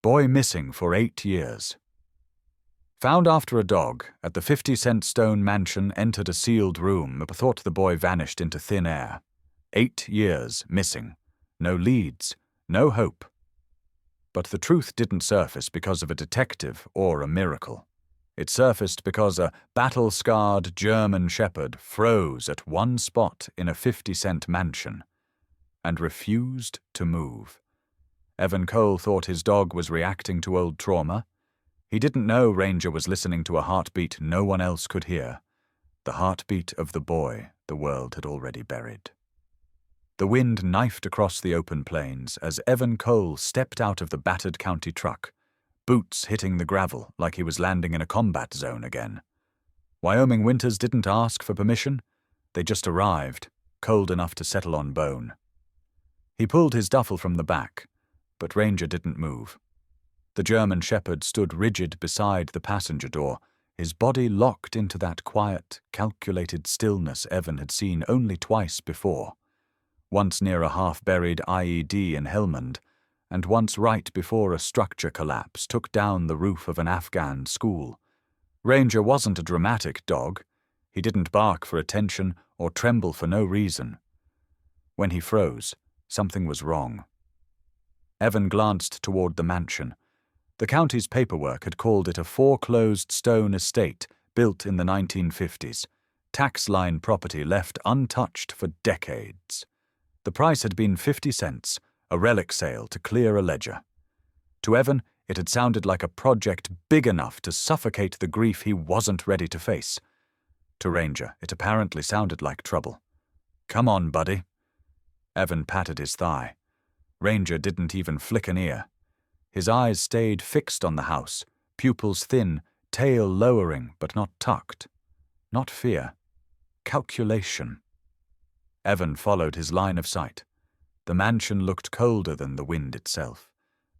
Boy missing for 8 years. Found after a dog at the 50-cent stone mansion entered a sealed room, but thought the boy vanished into thin air. 8 years missing. No leads, no hope. But the truth didn't surface because of a detective or a miracle. It surfaced because a battle-scarred German shepherd froze at one spot in a 50-cent mansion and refused to move. Evan Cole thought his dog was reacting to old trauma. He didn't know Ranger was listening to a heartbeat no one else could hear, the heartbeat of the boy the world had already buried. The wind knifed across the open plains as Evan Cole stepped out of the battered county truck, boots hitting the gravel like he was landing in a combat zone again. Wyoming winters didn't ask for permission. They just arrived, cold enough to settle on bone. He pulled his duffel from the back, but Ranger didn't move. The German shepherd stood rigid beside the passenger door, his body locked into that quiet, calculated stillness Evan had seen only twice before. Once near a half-buried IED in Helmand, and once right before a structure collapse took down the roof of an Afghan school. Ranger wasn't a dramatic dog. He didn't bark for attention or tremble for no reason. When he froze, something was wrong. Evan glanced toward the mansion. The county's paperwork had called it a foreclosed stone estate built in the 1950s, tax line property left untouched for decades. The price had been 50 cents, a relic sale to clear a ledger. To Evan, it had sounded like a project big enough to suffocate the grief he wasn't ready to face. To Ranger, it apparently sounded like trouble. "Come on, buddy." Evan patted his thigh. Ranger didn't even flick an ear. His eyes stayed fixed on the house, pupils thin, tail lowering but not tucked. Not fear. Calculation. Evan followed his line of sight. The mansion looked colder than the wind itself.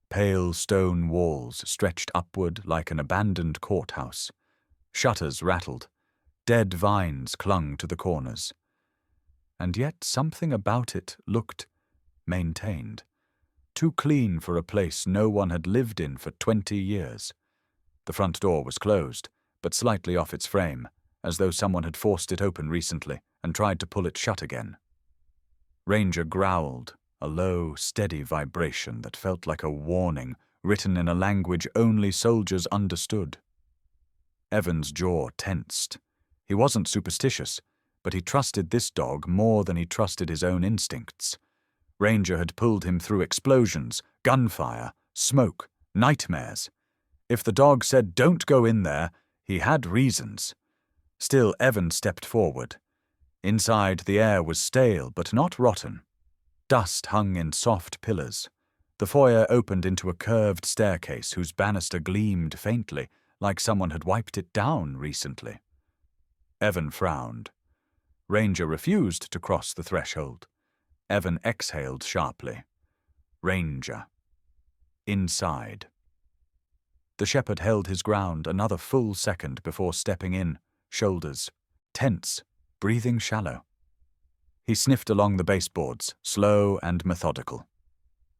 Pale stone walls stretched upward like an abandoned courthouse. Shutters rattled. Dead vines clung to the corners. And yet something about it looked maintained. Too clean for a place no one had lived in for 20 years. The front door was closed, but slightly off its frame, as though someone had forced it open recently and tried to pull it shut again. Ranger growled, a low, steady vibration that felt like a warning written in a language only soldiers understood. Evan's jaw tensed. He wasn't superstitious, but he trusted this dog more than he trusted his own instincts. Ranger had pulled him through explosions, gunfire, smoke, nightmares. If the dog said don't go in there, he had reasons. Still, Evan stepped forward. Inside, the air was stale but not rotten. Dust hung in soft pillars. The foyer opened into a curved staircase whose banister gleamed faintly, like someone had wiped it down recently. Evan frowned. Ranger refused to cross the threshold. Evan exhaled sharply. Ranger. Inside. The shepherd held his ground another full second before stepping in, shoulders tense, breathing shallow. He sniffed along the baseboards, slow and methodical.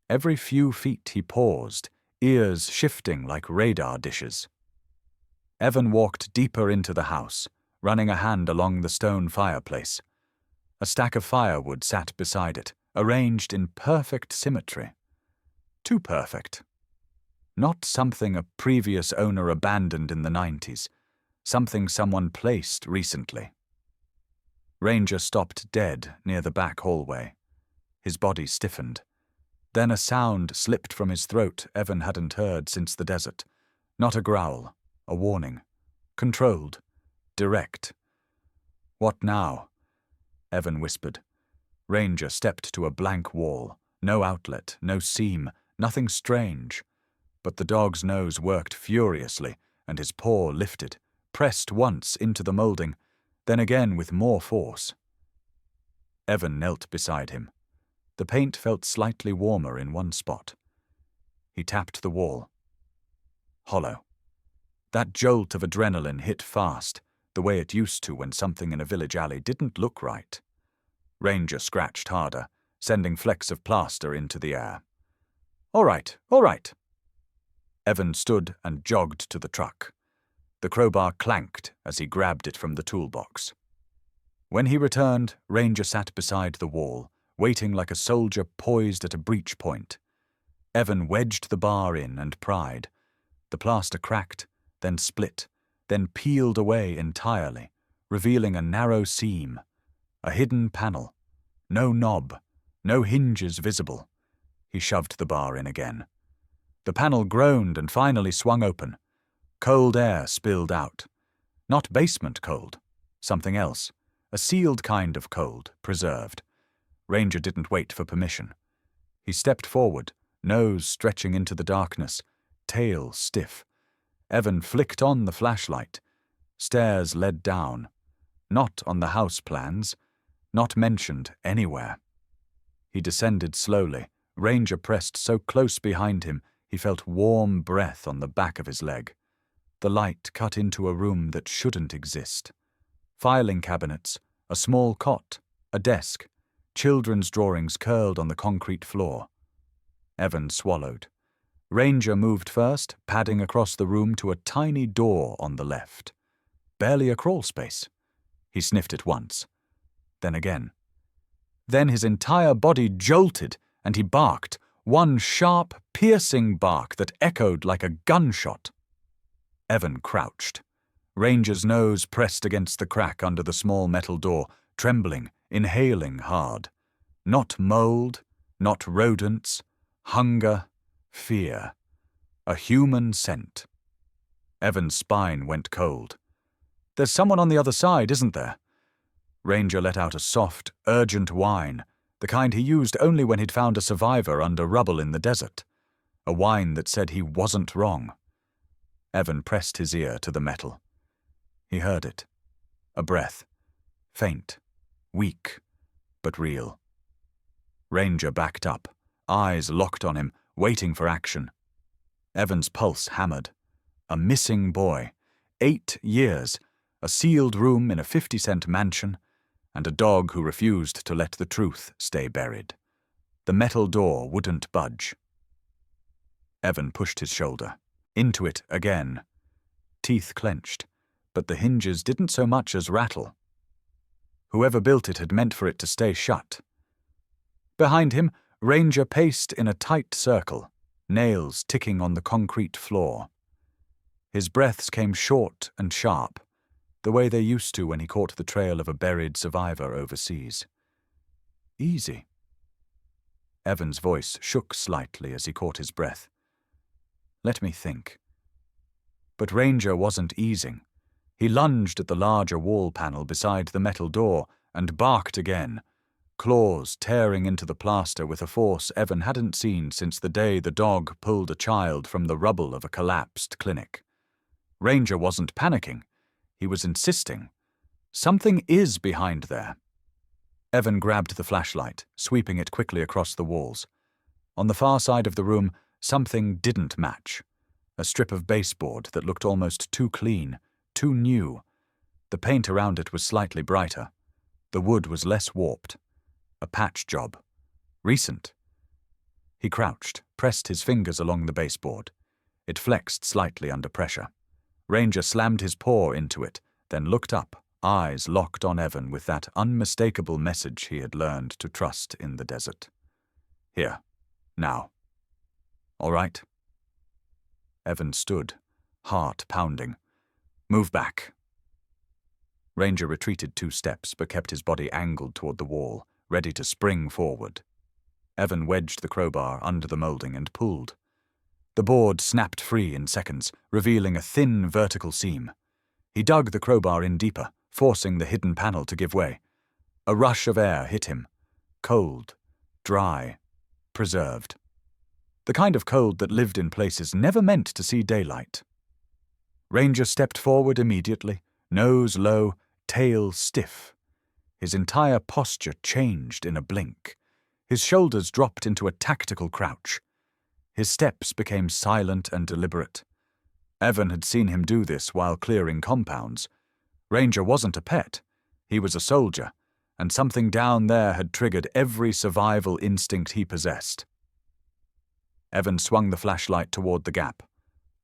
Every few feet he paused, ears shifting like radar dishes. Evan walked deeper into the house, running a hand along the stone fireplace. A stack of firewood sat beside it, arranged in perfect symmetry. Too perfect. Not something a previous owner abandoned in the 90s, something someone placed recently. Ranger stopped dead near the back hallway. His body stiffened. Then a sound slipped from his throat Evan hadn't heard since the desert. Not a growl, a warning. Controlled. Direct. "What now?" Evan whispered. Ranger stepped to a blank wall. No outlet, no seam, nothing strange. But the dog's nose worked furiously, and his paw lifted, pressed once into the molding, then again with more force. Evan knelt beside him. The paint felt slightly warmer in one spot. He tapped the wall. Hollow. That jolt of adrenaline hit fast, the way it used to when something in a village alley didn't look right. Ranger scratched harder, sending flecks of plaster into the air. All right. Evan stood and jogged to the truck. The crowbar clanked as he grabbed it from the toolbox. When he returned, Ranger sat beside the wall, waiting like a soldier poised at a breach point. Evan wedged the bar in and pried. The plaster cracked, then split, then peeled away entirely, revealing a narrow seam, a hidden panel. No knob, no hinges visible. He shoved the bar in again. The panel groaned and finally swung open. Cold air spilled out. Not basement cold, something else, a sealed kind of cold, preserved. Ranger didn't wait for permission. He stepped forward, nose stretching into the darkness, tail stiff. Evan flicked on the flashlight. Stairs led down. Not on the house plans, not mentioned anywhere. He descended slowly. Ranger pressed so close behind him he felt warm breath on the back of his leg. The light cut into a room that shouldn't exist. Filing cabinets, a small cot, a desk, children's drawings curled on the concrete floor. Evan swallowed. Ranger moved first, padding across the room to a tiny door on the left. Barely a crawl space. He sniffed it once. Then again. Then his entire body jolted, and he barked, one sharp, piercing bark that echoed like a gunshot. Evan crouched. Ranger's nose pressed against the crack under the small metal door, trembling, inhaling hard. Not mold, not rodents, hunger, fear. A human scent. Evan's spine went cold. There's someone on the other side, isn't there? Ranger let out a soft, urgent whine, the kind he used only when he'd found a survivor under rubble in the desert. A whine that said he wasn't wrong. Evan pressed his ear to the metal. He heard it. A breath. Faint. Weak. But real. Ranger backed up, eyes locked on him, waiting for action. Evan's pulse hammered. A missing boy. 8 years. A sealed room in a 50-cent mansion, and a dog who refused to let the truth stay buried. The metal door wouldn't budge. Evan pushed his shoulder. Into it again. Teeth clenched, but the hinges didn't so much as rattle. Whoever built it had meant for it to stay shut. Behind him, Ranger paced in a tight circle, nails ticking on the concrete floor. His breaths came short and sharp, the way they used to when he caught the trail of a buried survivor overseas. Easy. Evan's voice shook slightly as he caught his breath. Let me think. But Ranger wasn't easing. He lunged at the larger wall panel beside the metal door and barked again, claws tearing into the plaster with a force Evan hadn't seen since the day the dog pulled a child from the rubble of a collapsed clinic. Ranger wasn't panicking. He was insisting. Something is behind there. Evan grabbed the flashlight, sweeping it quickly across the walls. On the far side of the room, something didn't match. A strip of baseboard that looked almost too clean, too new. The paint around it was slightly brighter. The wood was less warped. A patch job. Recent. He crouched, pressed his fingers along the baseboard. It flexed slightly under pressure. Ranger slammed his paw into it, then looked up, eyes locked on Evan with that unmistakable message he had learned to trust in the desert. Here. Now. All right? Evan stood, heart pounding. Move back. Ranger retreated 2 steps but kept his body angled toward the wall, ready to spring forward. Evan wedged the crowbar under the molding and pulled. The board snapped free in seconds, revealing a thin vertical seam. He dug the crowbar in deeper, forcing the hidden panel to give way. A rush of air hit him. Cold, dry, preserved. The kind of cold that lived in places never meant to see daylight. Ranger stepped forward immediately, nose low, tail stiff. His entire posture changed in a blink. His shoulders dropped into a tactical crouch. His steps became silent and deliberate. Evan had seen him do this while clearing compounds. Ranger wasn't a pet. He was a soldier, and something down there had triggered every survival instinct he possessed. Evan swung the flashlight toward the gap.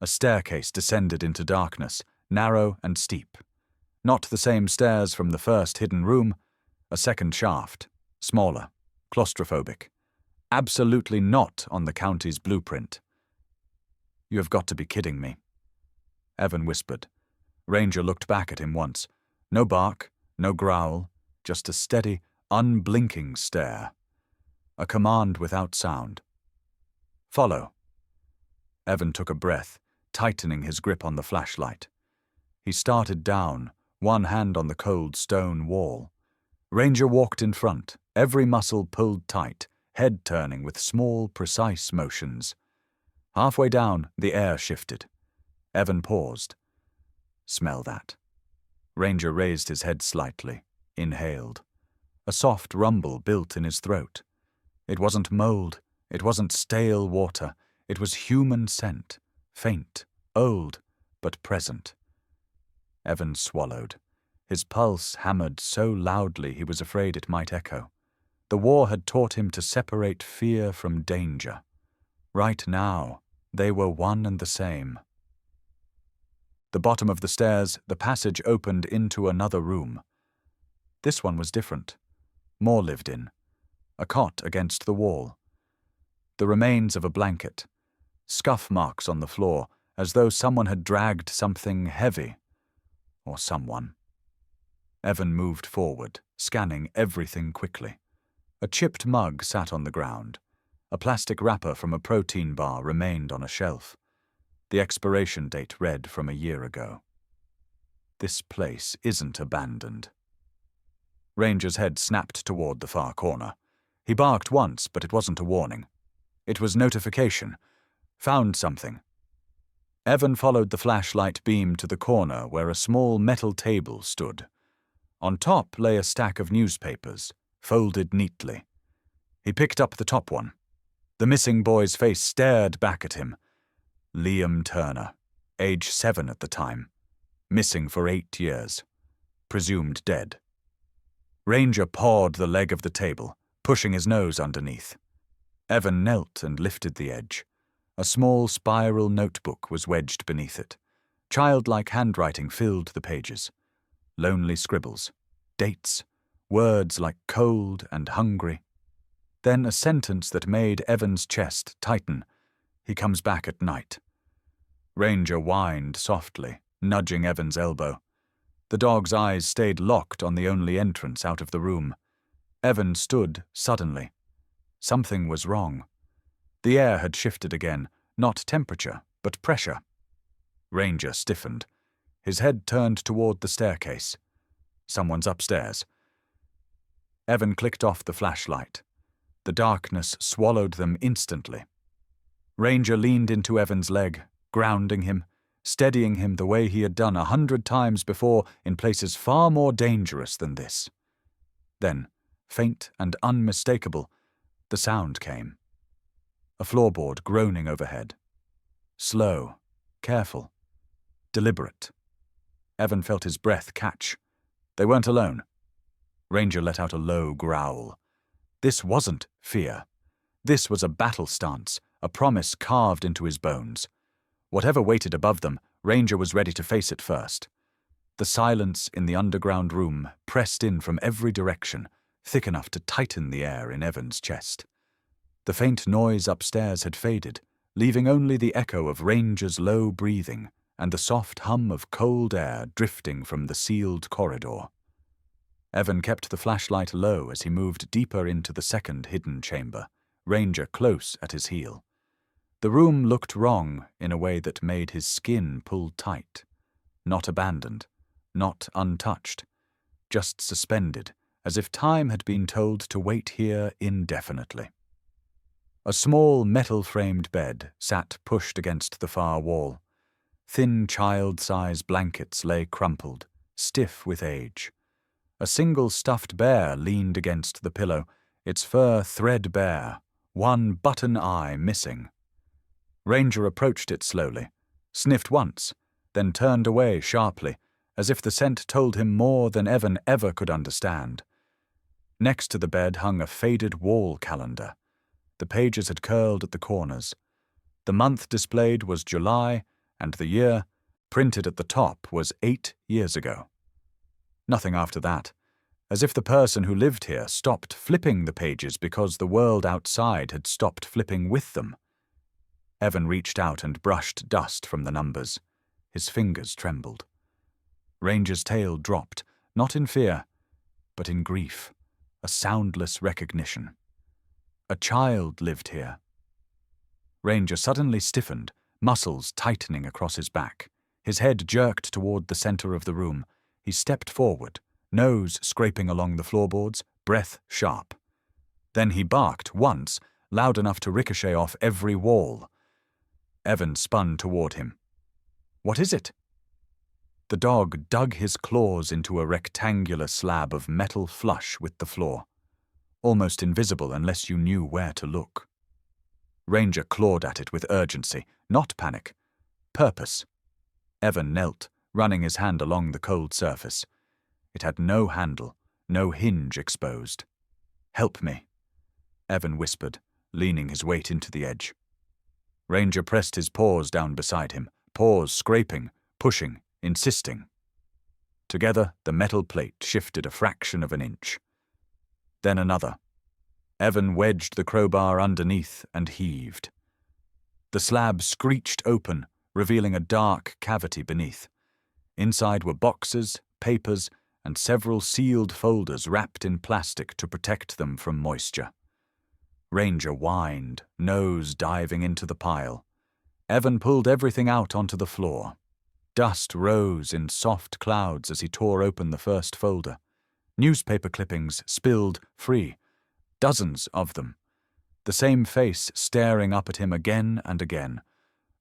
A staircase descended into darkness, narrow and steep. Not the same stairs from the first hidden room, a second shaft, smaller, claustrophobic. Absolutely not on the county's blueprint. "You have got to be kidding me," Evan whispered. Ranger looked back at him once. No bark, no growl, just a steady, unblinking stare. A command without sound. "Follow." Evan took a breath, tightening his grip on the flashlight. He started down, one hand on the cold stone wall. Ranger walked in front, every muscle pulled tight, head turning with small, precise motions. Halfway down, the air shifted. Evan paused. "Smell that." Ranger raised his head slightly, inhaled. A soft rumble built in his throat. It wasn't mold, it wasn't stale water, it was human scent, faint, old, but present. Evan swallowed. His pulse hammered so loudly he was afraid it might echo. The war had taught him to separate fear from danger. Right now, they were one and the same. The bottom of the stairs, the passage opened into another room. This one was different, more lived in. A cot against the wall. The remains of a blanket. Scuff marks on the floor, as though someone had dragged something heavy. Or someone. Evan moved forward, scanning everything quickly. A chipped mug sat on the ground. A plastic wrapper from a protein bar remained on a shelf. The expiration date read from a year ago. This place isn't abandoned. Ranger's head snapped toward the far corner. He barked once, but it wasn't a warning. It was notification. Found something. Evan followed the flashlight beam to the corner where a small metal table stood. On top lay a stack of newspapers, folded neatly. He picked up the top one. The missing boy's face stared back at him. Liam Turner, age 7 at the time. Missing for 8 years. Presumed dead. Ranger pawed the leg of the table, pushing his nose underneath. Evan knelt and lifted the edge. A small spiral notebook was wedged beneath it. Childlike handwriting filled the pages. Lonely scribbles, dates, words like cold and hungry. Then a sentence that made Evan's chest tighten. He comes back at night. Ranger whined softly, nudging Evan's elbow. The dog's eyes stayed locked on the only entrance out of the room. Evan stood suddenly. Something was wrong. The air had shifted again, not temperature, but pressure. Ranger stiffened. His head turned toward the staircase. Someone's upstairs. Evan clicked off the flashlight. The darkness swallowed them instantly. Ranger leaned into Evan's leg, grounding him, steadying him the way he had done 100 times before in places far more dangerous than this. Then, faint and unmistakable, the sound came. A floorboard groaning overhead. Slow, careful, deliberate. Evan felt his breath catch. They weren't alone. Ranger let out a low growl. This wasn't fear. This was a battle stance, a promise carved into his bones. Whatever waited above them, Ranger was ready to face it first. The silence in the underground room pressed in from every direction, thick enough to tighten the air in Evan's chest. The faint noise upstairs had faded, leaving only the echo of Ranger's low breathing and the soft hum of cold air drifting from the sealed corridor. Evan kept the flashlight low as he moved deeper into the second hidden chamber, Ranger close at his heel. The room looked wrong in a way that made his skin pull tight. Not abandoned, not untouched, just suspended, as if time had been told to wait here indefinitely. A small metal-framed bed sat pushed against the far wall. Thin child-size blankets lay crumpled, stiff with age. A single stuffed bear leaned against the pillow, its fur threadbare, one button eye missing. Ranger approached it slowly, sniffed once, then turned away sharply, as if the scent told him more than Evan ever could understand. Next to the bed hung a faded wall calendar. The pages had curled at the corners. The month displayed was July, and the year, printed at the top, was 8 years ago. Nothing after that, as if the person who lived here stopped flipping the pages because the world outside had stopped flipping with them. Evan reached out and brushed dust from the numbers. His fingers trembled. Ranger's tail dropped, not in fear, but in grief, a soundless recognition. A child lived here. Ranger suddenly stiffened, muscles tightening across his back. His head jerked toward the center of the room. He stepped forward, nose scraping along the floorboards, breath sharp. Then he barked once, loud enough to ricochet off every wall. Evan spun toward him. "What is it?" The dog dug his claws into a rectangular slab of metal flush with the floor, almost invisible unless you knew where to look. Ranger clawed at it with urgency, not panic. Purpose. Evan knelt, running his hand along the cold surface. It had no handle, no hinge exposed. "Help me," Evan whispered, leaning his weight into the edge. Ranger pressed his paws down beside him, paws scraping, pushing, insisting. Together, the metal plate shifted a fraction of an inch. Then another. Evan wedged the crowbar underneath and heaved. The slab screeched open, revealing a dark cavity beneath. Inside were boxes, papers, and several sealed folders wrapped in plastic to protect them from moisture. Ranger whined, nose diving into the pile. Evan pulled everything out onto the floor. Dust rose in soft clouds as he tore open the first folder. Newspaper clippings spilled free, dozens of them. The same face staring up at him again and again.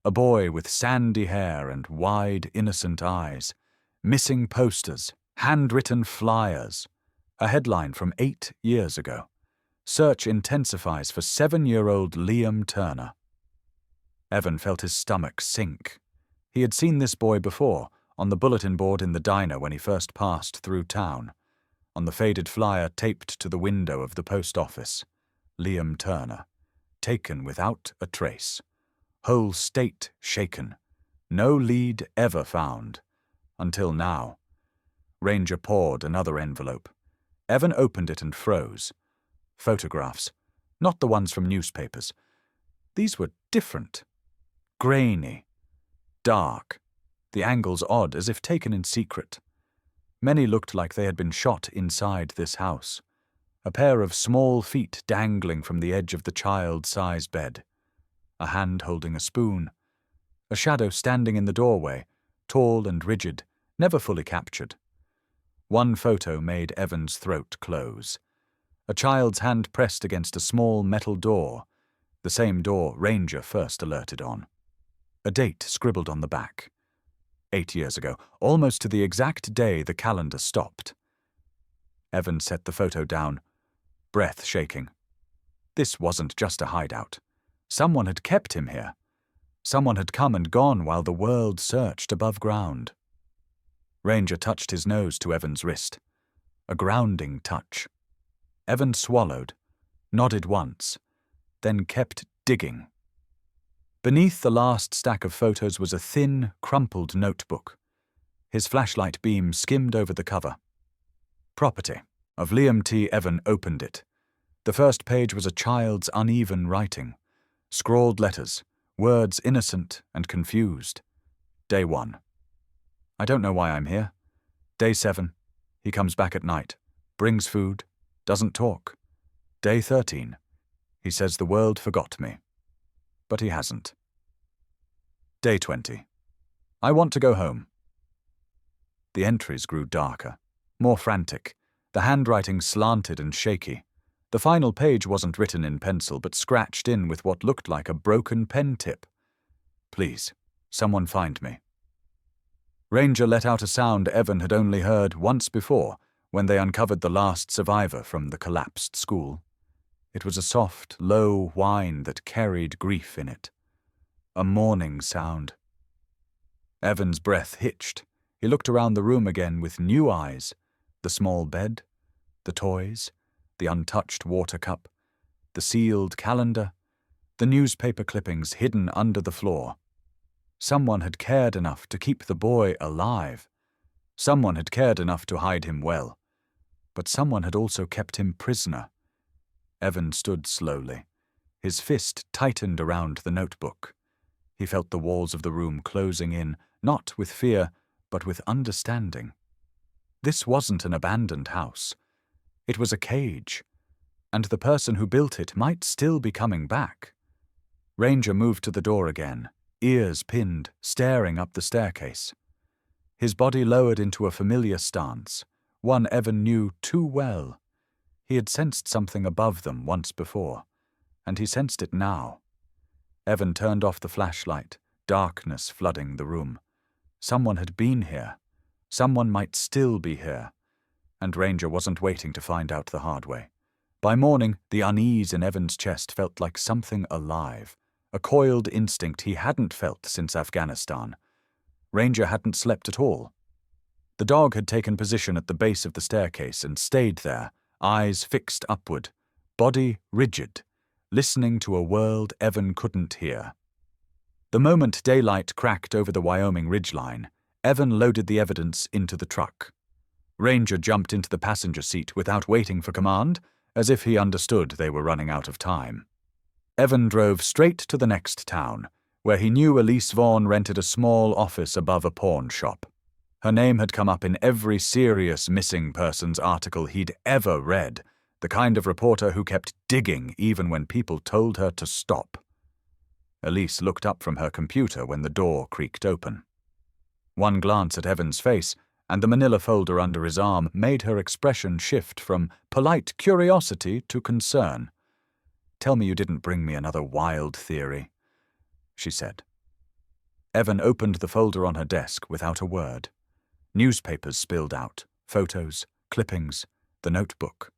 A boy with sandy hair and wide, innocent eyes. Missing posters, handwritten flyers. A headline from 8 years ago. Search intensifies for 7-year-old Liam Turner. Evan felt his stomach sink. He had seen this boy before, on the bulletin board in the diner when he first passed through town. On the faded flyer taped to the window of the post office. Liam Turner. Taken without a trace. Whole state shaken. No lead ever found. Until now. Ranger pawed another envelope. Evan opened it and froze. Photographs. Not the ones from newspapers. These were different. Grainy. Dark. The angles odd, as if taken in secret. Many looked like they had been shot inside this house. A pair of small feet dangling from the edge of the child-sized bed. A hand holding a spoon. A shadow standing in the doorway, tall and rigid, never fully captured. One photo made Evan's throat close. A child's hand pressed against a small metal door, the same door Ranger first alerted on. A date scribbled on the back. 8 years ago, almost to the exact day the calendar stopped. Evan set the photo down, breath shaking. This wasn't just a hideout. Someone had kept him here. Someone had come and gone while the world searched above ground. Ranger touched his nose to Evan's wrist. A grounding touch. Evan swallowed, nodded once, then kept digging. Beneath the last stack of photos was a thin, crumpled notebook. His flashlight beam skimmed over the cover. Property of Liam T. Evan opened it. The first page was a child's uneven writing. Scrawled letters, words innocent and confused. Day 1. I don't know why I'm here. Day 7. He comes back at night, brings food, doesn't talk. Day 13. He says the world forgot me. But he hasn't. Day 20. I want to go home. The entries grew darker, more frantic. The handwriting slanted and shaky. The final page wasn't written in pencil, but scratched in with what looked like a broken pen tip. Please, someone find me. Ranger let out a sound Evan had only heard once before, when they uncovered the last survivor from the collapsed school. It was a soft, low whine that carried grief in it. A mourning sound. Evan's breath hitched. He looked around the room again with new eyes. The small bed, the toys, the untouched water cup, the sealed calendar, the newspaper clippings hidden under the floor. Someone had cared enough to keep the boy alive. Someone had cared enough to hide him well. But someone had also kept him prisoner. Evan stood slowly. His fist tightened around the notebook. He felt the walls of the room closing in, not with fear, but with understanding. This wasn't an abandoned house. It was a cage, and the person who built it might still be coming back. Ranger moved to the door again, ears pinned, staring up the staircase. His body lowered into a familiar stance, one Evan knew too well. He had sensed something above them once before, and he sensed it now. Evan turned off the flashlight, darkness flooding the room. Someone had been here. Someone might still be here. And Ranger wasn't waiting to find out the hard way. By morning, the unease in Evan's chest felt like something alive, a coiled instinct he hadn't felt since Afghanistan. Ranger hadn't slept at all. The dog had taken position at the base of the staircase and stayed there, eyes fixed upward, body rigid, listening to a world Evan couldn't hear. The moment daylight cracked over the Wyoming ridgeline, Evan loaded the evidence into the truck. Ranger jumped into the passenger seat without waiting for command, as if he understood they were running out of time. Evan drove straight to the next town, where he knew Elise Vaughn rented a small office above a pawn shop. Her name had come up in every serious missing persons article he'd ever read, the kind of reporter who kept digging even when people told her to stop. Elise looked up from her computer when the door creaked open. One glance at Evan's face, and the manila folder under his arm made her expression shift from polite curiosity to concern. "Tell me you didn't bring me another wild theory," she said. Evan opened the folder on her desk without a word. Newspapers spilled out, photos, clippings, the notebook.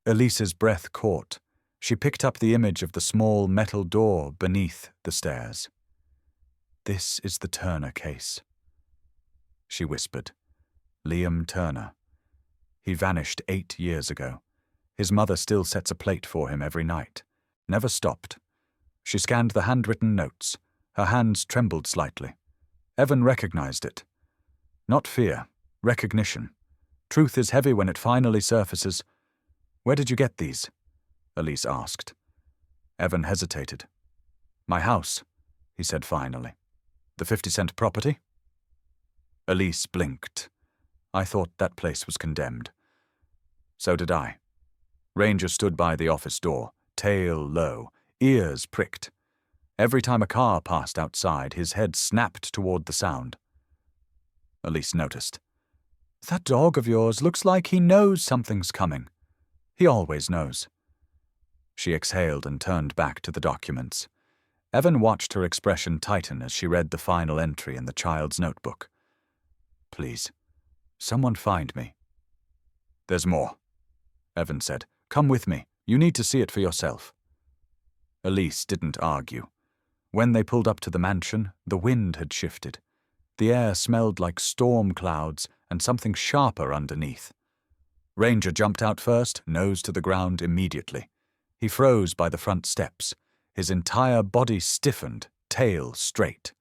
Elise's breath caught. She picked up the image of the small metal door beneath the stairs. "This is the Turner case," she whispered. "Liam Turner. He vanished 8 years ago. His mother still sets a plate for him every night. Never stopped." She scanned the handwritten notes. Her hands trembled slightly. Evan recognized it. Not fear, recognition. Truth is heavy when it finally surfaces. "Where did you get these?" Elise asked. Evan hesitated. "My house," he said finally. "The 50-cent property?" Elise blinked. "I thought that place was condemned." "So did I." Ranger stood by the office door, tail low, ears pricked. Every time a car passed outside, his head snapped toward the sound. Elise noticed. "That dog of yours looks like he knows something's coming. He always knows." She exhaled and turned back to the documents. Evan watched her expression tighten as she read the final entry in the child's notebook. "Please, someone find me." "There's more," Evan said. "Come with me. You need to see it for yourself." Elise didn't argue. When they pulled up to the mansion, the wind had shifted. The air smelled like storm clouds and something sharper underneath. Ranger jumped out first, nose to the ground immediately. He froze by the front steps. His entire body stiffened, tail straight.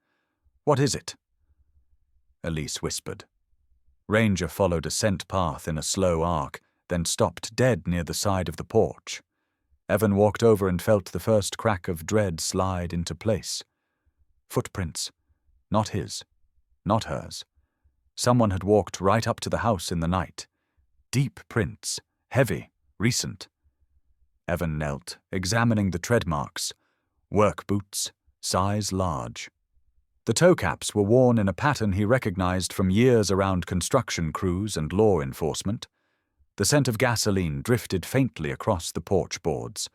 "What is it?" Elise whispered. Ranger followed a scent path in a slow arc, then stopped dead near the side of the porch. Evan walked over and felt the first crack of dread slide into place. Footprints. Not his. Not hers. Someone had walked right up to the house in the night. Deep prints. Heavy. Recent. Evan knelt, examining the tread marks. Work boots. Size large. The toe caps were worn in a pattern he recognized from years around construction crews and law enforcement. The scent of gasoline drifted faintly across the porch boards.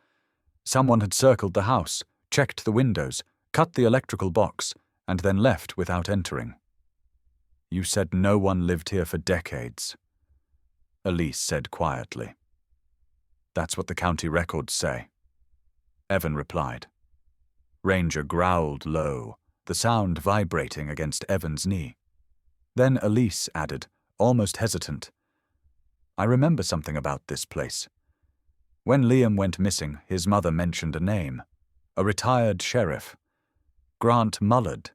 Someone had circled the house, checked the windows, cut the electrical box, and then left without entering. "You said no one lived here for decades," Elise said quietly. "That's what the county records say," Evan replied. Ranger growled low, the sound vibrating against Evan's knee. Then Elise added, almost hesitant, "I remember something about this place. When Liam went missing, his mother mentioned a name. A retired sheriff. Grant Mullard.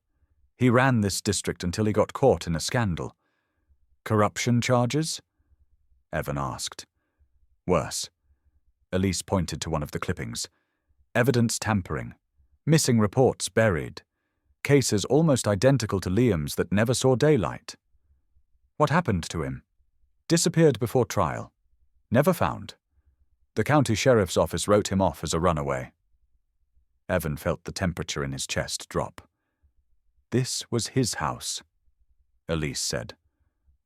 He ran this district until he got caught in a scandal. Corruption charges? Evan asked. Worse. Elise pointed to one of the clippings. Evidence tampering. Missing reports buried. Cases almost identical to Liam's that never saw daylight. What happened to him? Disappeared before trial. Never found. The county sheriff's office wrote him off as a runaway. Evan felt the temperature in his chest drop. This was his house, Elise said.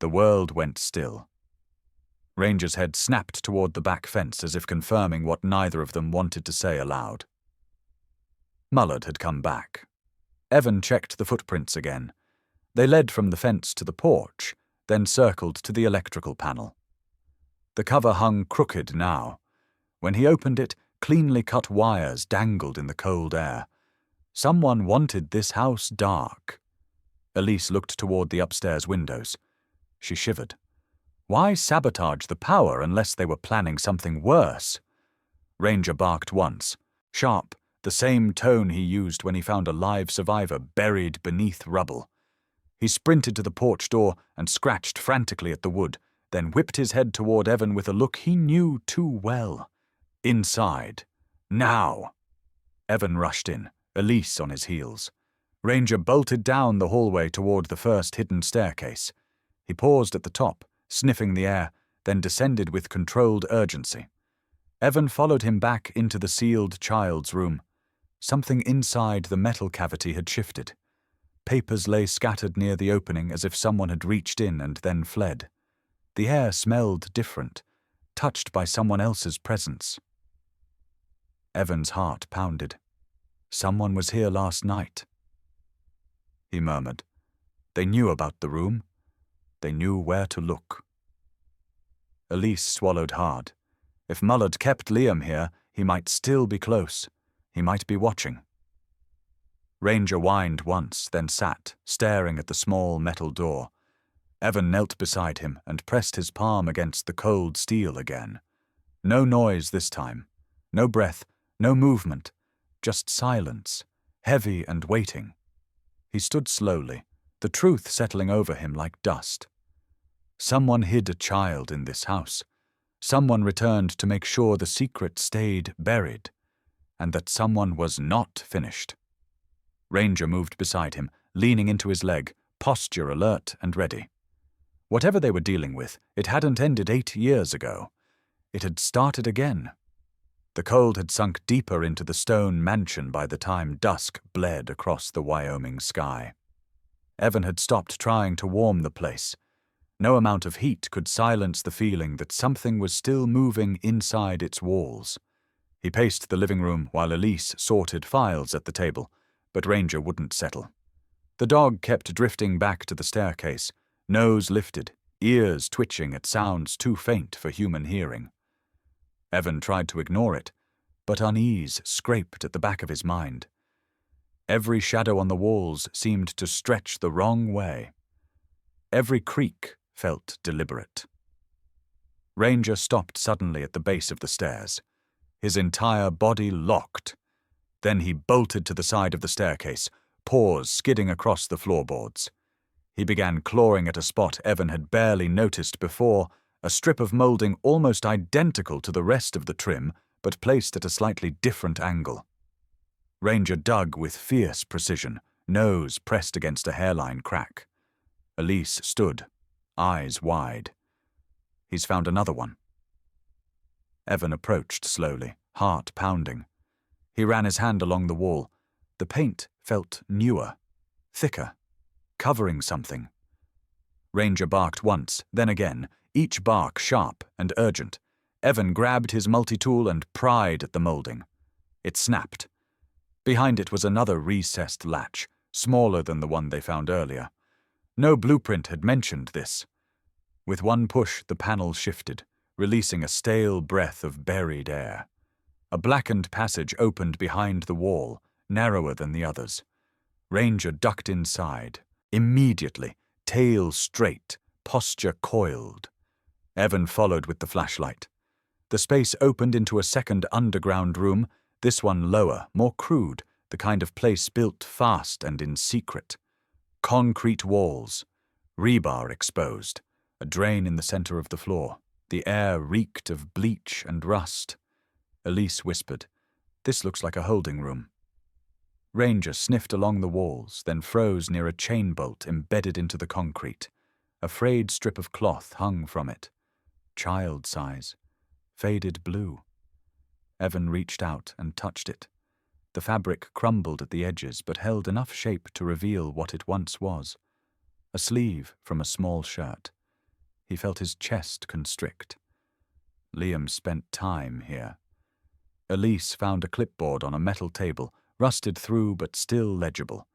The world went still. Ranger's head snapped toward the back fence as if confirming what neither of them wanted to say aloud. Mullard had come back. Evan checked the footprints again. They led from the fence to the porch, then circled to the electrical panel. The cover hung crooked now. When he opened it, cleanly cut wires dangled in the cold air. Someone wanted this house dark. Elise looked toward the upstairs windows. She shivered. Why sabotage the power unless they were planning something worse? Ranger barked once, sharp, the same tone he used when he found a live survivor buried beneath rubble. He sprinted to the porch door and scratched frantically at the wood, then whipped his head toward Evan with a look he knew too well. Inside. Now. Evan rushed in, Elise on his heels. Ranger bolted down the hallway toward the first hidden staircase. He paused at the top, sniffing the air, then descended with controlled urgency. Evan followed him back into the sealed child's room. Something inside the metal cavity had shifted. Papers lay scattered near the opening as if someone had reached in and then fled. The air smelled different, touched by someone else's presence. Evan's heart pounded. Someone was here last night. He murmured. They knew about the room. They knew where to look. Elise swallowed hard. If Mullard kept Liam here, he might still be close. He might be watching. Ranger whined once, then sat, staring at the small metal door. Evan knelt beside him and pressed his palm against the cold steel again. No noise this time. No breath, no movement. Just silence, heavy and waiting. He stood slowly, the truth settling over him like dust. Someone hid a child in this house. Someone returned to make sure the secret stayed buried, and that someone was not finished. Ranger moved beside him, leaning into his leg, posture alert and ready. Whatever they were dealing with, it hadn't ended 8 years ago. It had started again. The cold had sunk deeper into the stone mansion by the time dusk bled across the Wyoming sky. Evan had stopped trying to warm the place. No amount of heat could silence the feeling that something was still moving inside its walls. He paced the living room while Elise sorted files at the table, but Ranger wouldn't settle. The dog kept drifting back to the staircase, nose lifted, ears twitching at sounds too faint for human hearing. Evan tried to ignore it, but unease scraped at the back of his mind. Every shadow on the walls seemed to stretch the wrong way. Every creak felt deliberate. Ranger stopped suddenly at the base of the stairs. His entire body locked. Then he bolted to the side of the staircase, paws skidding across the floorboards. He began clawing at a spot Evan had barely noticed before, a strip of molding almost identical to the rest of the trim, but placed at a slightly different angle. Ranger dug with fierce precision, nose pressed against a hairline crack. Elise stood, eyes wide. He's found another one. Evan approached slowly, heart pounding. He ran his hand along the wall. The paint felt newer, thicker, covering something. Ranger barked once, then again, each bark sharp and urgent. Evan grabbed his multi-tool and pried at the molding. It snapped. Behind it was another recessed latch, smaller than the one they found earlier. No blueprint had mentioned this. With one push, the panel shifted, releasing a stale breath of buried air. A blackened passage opened behind the wall, narrower than the others. Ranger ducked inside. Immediately, tail straight, posture coiled. Evan followed with the flashlight. The space opened into a second underground room, this one lower, more crude, the kind of place built fast and in secret. Concrete walls, rebar exposed, a drain in the center of the floor. The air reeked of bleach and rust. Elise whispered, "This looks like a holding room." Ranger sniffed along the walls, then froze near a chain bolt embedded into the concrete. A frayed strip of cloth hung from it. Child size. Faded blue. Evan reached out and touched it. The fabric crumbled at the edges but held enough shape to reveal what it once was. A sleeve from a small shirt. He felt his chest constrict. Liam spent time here. Elise found a clipboard on a metal table, rusted through but still legible.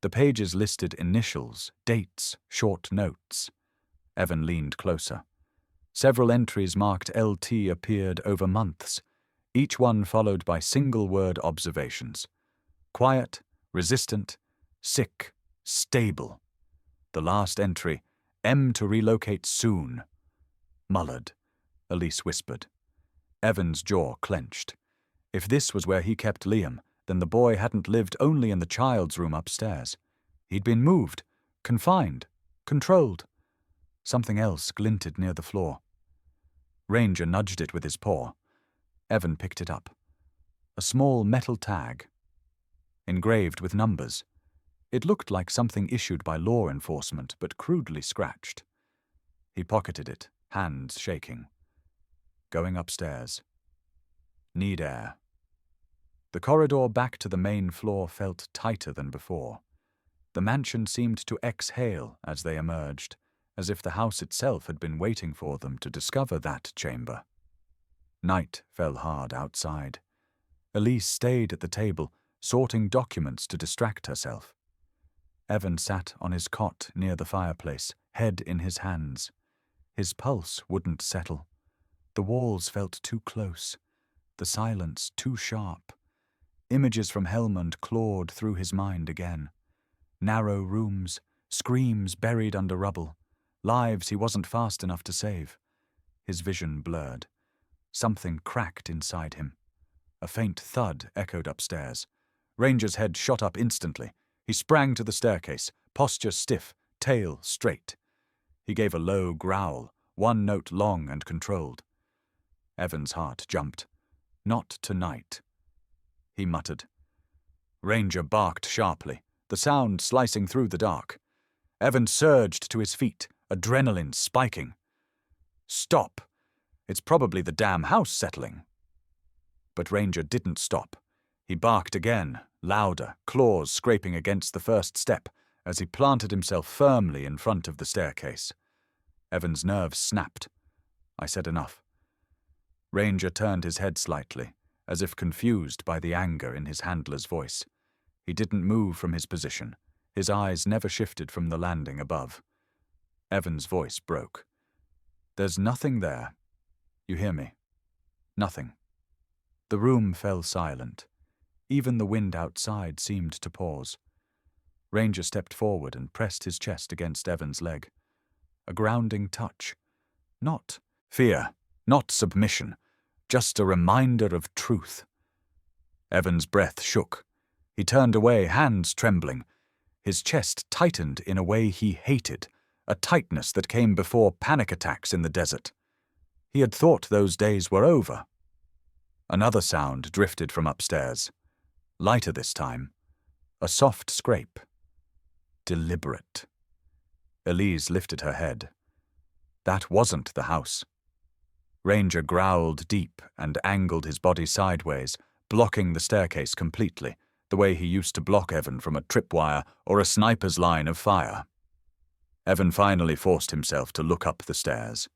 The pages listed initials, dates, short notes. Evan leaned closer. Several entries marked LT appeared over months, each one followed by single-word observations. Quiet, resistant, sick, stable. The last entry, M to relocate soon. Mullard, Elise whispered. Evan's jaw clenched. If this was where he kept Liam, then the boy hadn't lived only in the child's room upstairs. He'd been moved, confined, controlled. Something else glinted near the floor. Ranger nudged it with his paw. Evan picked it up. A small metal tag, engraved with numbers. It looked like something issued by law enforcement, but crudely scratched. He pocketed it, hands shaking. Going upstairs. Need air. The corridor back to the main floor felt tighter than before. The mansion seemed to exhale as they emerged, as if the house itself had been waiting for them to discover that chamber. Night fell hard outside. Elise stayed at the table, sorting documents to distract herself. Evan sat on his cot near the fireplace, head in his hands. His pulse wouldn't settle. The walls felt too close, the silence too sharp. Images from Helmond clawed through his mind again. Narrow rooms, screams buried under rubble, lives he wasn't fast enough to save. His vision blurred. Something cracked inside him. A faint thud echoed upstairs. Ranger's head shot up instantly. He sprang to the staircase, posture stiff, tail straight. He gave a low growl, one note long and controlled. Evan's heart jumped. Not tonight. He muttered. Ranger barked sharply, the sound slicing through the dark. Evan surged to his feet, adrenaline spiking. Stop! It's probably the damn house settling. But Ranger didn't stop. He barked again, louder, claws scraping against the first step, as he planted himself firmly in front of the staircase. Evan's nerves snapped. I said enough. Ranger turned his head slightly, as if confused by the anger in his handler's voice. He didn't move from his position. His eyes never shifted from the landing above. Evan's voice broke. There's nothing there. You hear me? Nothing. The room fell silent. Even the wind outside seemed to pause. Ranger stepped forward and pressed his chest against Evan's leg. A grounding touch. Not fear, not submission, just a reminder of truth. Evan's breath shook. He turned away, hands trembling. His chest tightened in a way he hated, a tightness that came before panic attacks in the desert. He had thought those days were over. Another sound drifted from upstairs. Lighter this time. A soft scrape. Deliberate. Elise lifted her head. That wasn't the house. Ranger growled deep and angled his body sideways, blocking the staircase completely, the way he used to block Evan from a tripwire or a sniper's line of fire. Evan finally forced himself to look up the stairs.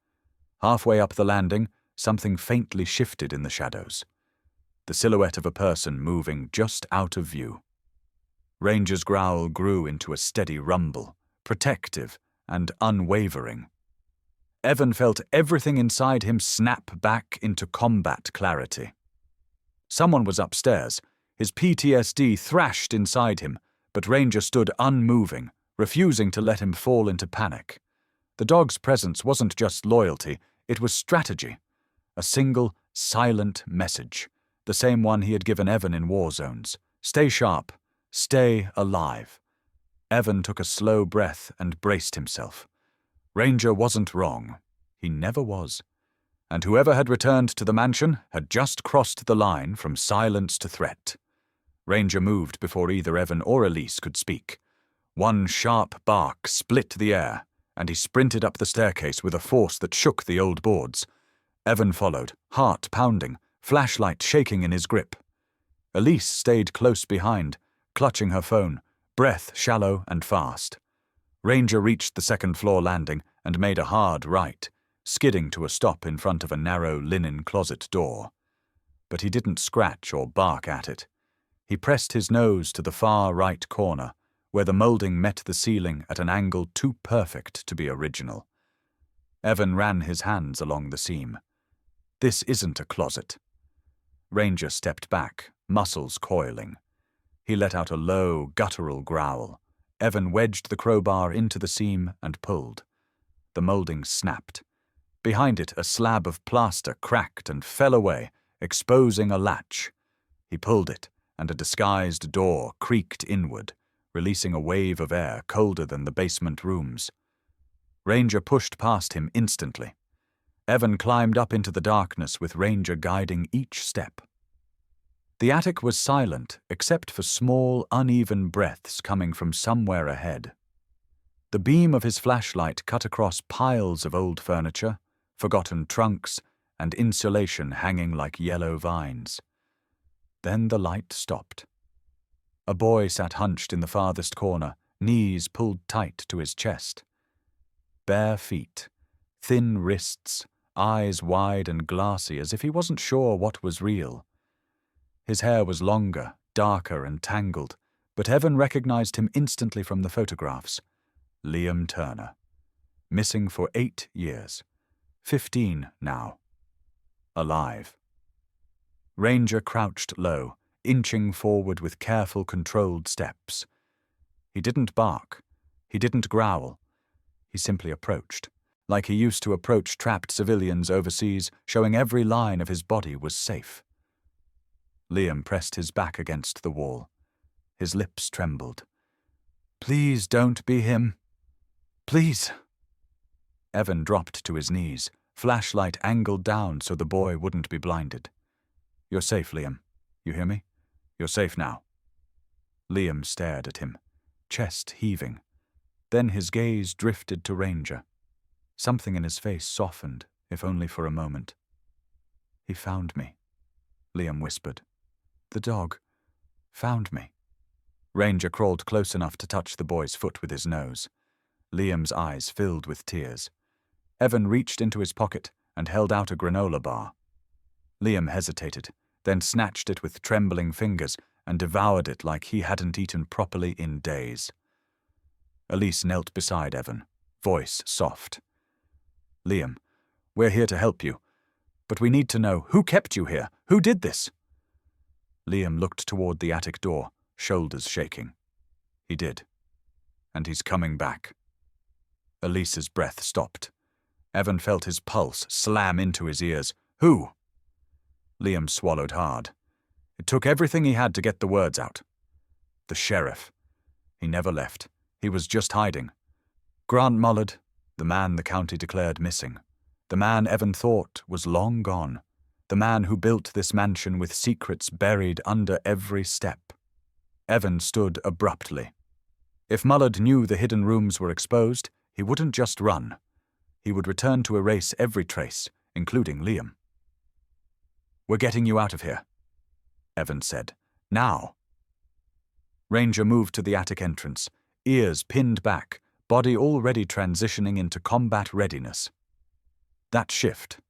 Halfway up the landing, something faintly shifted in the shadows. The silhouette of a person moving just out of view. Ranger's growl grew into a steady rumble, protective and unwavering. Evan felt everything inside him snap back into combat clarity. Someone was upstairs. His PTSD thrashed inside him, but Ranger stood unmoving, refusing to let him fall into panic. The dog's presence wasn't just loyalty, it was strategy. A single, silent message, the same one he had given Evan in war zones. Stay sharp. Stay alive. Evan took a slow breath and braced himself. Ranger wasn't wrong. He never was. And whoever had returned to the mansion had just crossed the line from silence to threat. Ranger moved before either Evan or Elise could speak. One sharp bark split the air, and he sprinted up the staircase with a force that shook the old boards. Evan followed, heart pounding, flashlight shaking in his grip. Elise stayed close behind, clutching her phone, breath shallow and fast. Ranger reached the second-floor landing and made a hard right, skidding to a stop in front of a narrow linen closet door. But he didn't scratch or bark at it. He pressed his nose to the far right corner, where the molding met the ceiling at an angle too perfect to be original. Evan ran his hands along the seam. This isn't a closet. Ranger stepped back, muscles coiling. He let out a low, guttural growl. Evan wedged the crowbar into the seam and pulled. The molding snapped. Behind it, a slab of plaster cracked and fell away, exposing a latch. He pulled it, and a disguised door creaked inward, releasing a wave of air colder than the basement rooms. Ranger pushed past him instantly. Evan climbed up into the darkness with Ranger guiding each step. The attic was silent except for small, uneven breaths coming from somewhere ahead. The beam of his flashlight cut across piles of old furniture, forgotten trunks, and insulation hanging like yellow vines. Then the light stopped. A boy sat hunched in the farthest corner, knees pulled tight to his chest. Bare feet, thin wrists, eyes wide and glassy as if he wasn't sure what was real. His hair was longer, darker and tangled, but Evan recognized him instantly from the photographs. Liam Turner. Missing for 8 years. 15 now. Alive. Ranger crouched low, inching forward with careful, controlled steps. He didn't bark. He didn't growl. He simply approached, like he used to approach trapped civilians overseas, showing every line of his body was safe. Liam pressed his back against the wall. His lips trembled. "Please don't be him. Please." Evan dropped to his knees, flashlight angled down so the boy wouldn't be blinded. "You're safe, Liam. You hear me? You're safe now." Liam stared at him, chest heaving. Then his gaze drifted to Ranger. Something in his face softened, if only for a moment. "He found me," Liam whispered. "The dog found me." Ranger crawled close enough to touch the boy's foot with his nose. Liam's eyes filled with tears. Evan reached into his pocket and held out a granola bar. Liam hesitated, then snatched it with trembling fingers and devoured it like he hadn't eaten properly in days. Elise knelt beside Evan, voice soft. "Liam, we're here to help you, but we need to know who kept you here, who did this?" Liam looked toward the attic door, shoulders shaking. "He did. And he's coming back." Elise's breath stopped. Evan felt his pulse slam into his ears. "Who?" Liam swallowed hard. It took everything he had to get the words out. "The sheriff. He never left. He was just hiding. Grant Mullard, the man the county declared missing. The man Evan thought was long gone. The man who built this mansion with secrets buried under every step." Evan stood abruptly. If Mullard knew the hidden rooms were exposed, he wouldn't just run. He would return to erase every trace, including Liam. "We're getting you out of here," Evan said. "Now." Ranger moved to the attic entrance, ears pinned back, body already transitioning into combat readiness. That shift.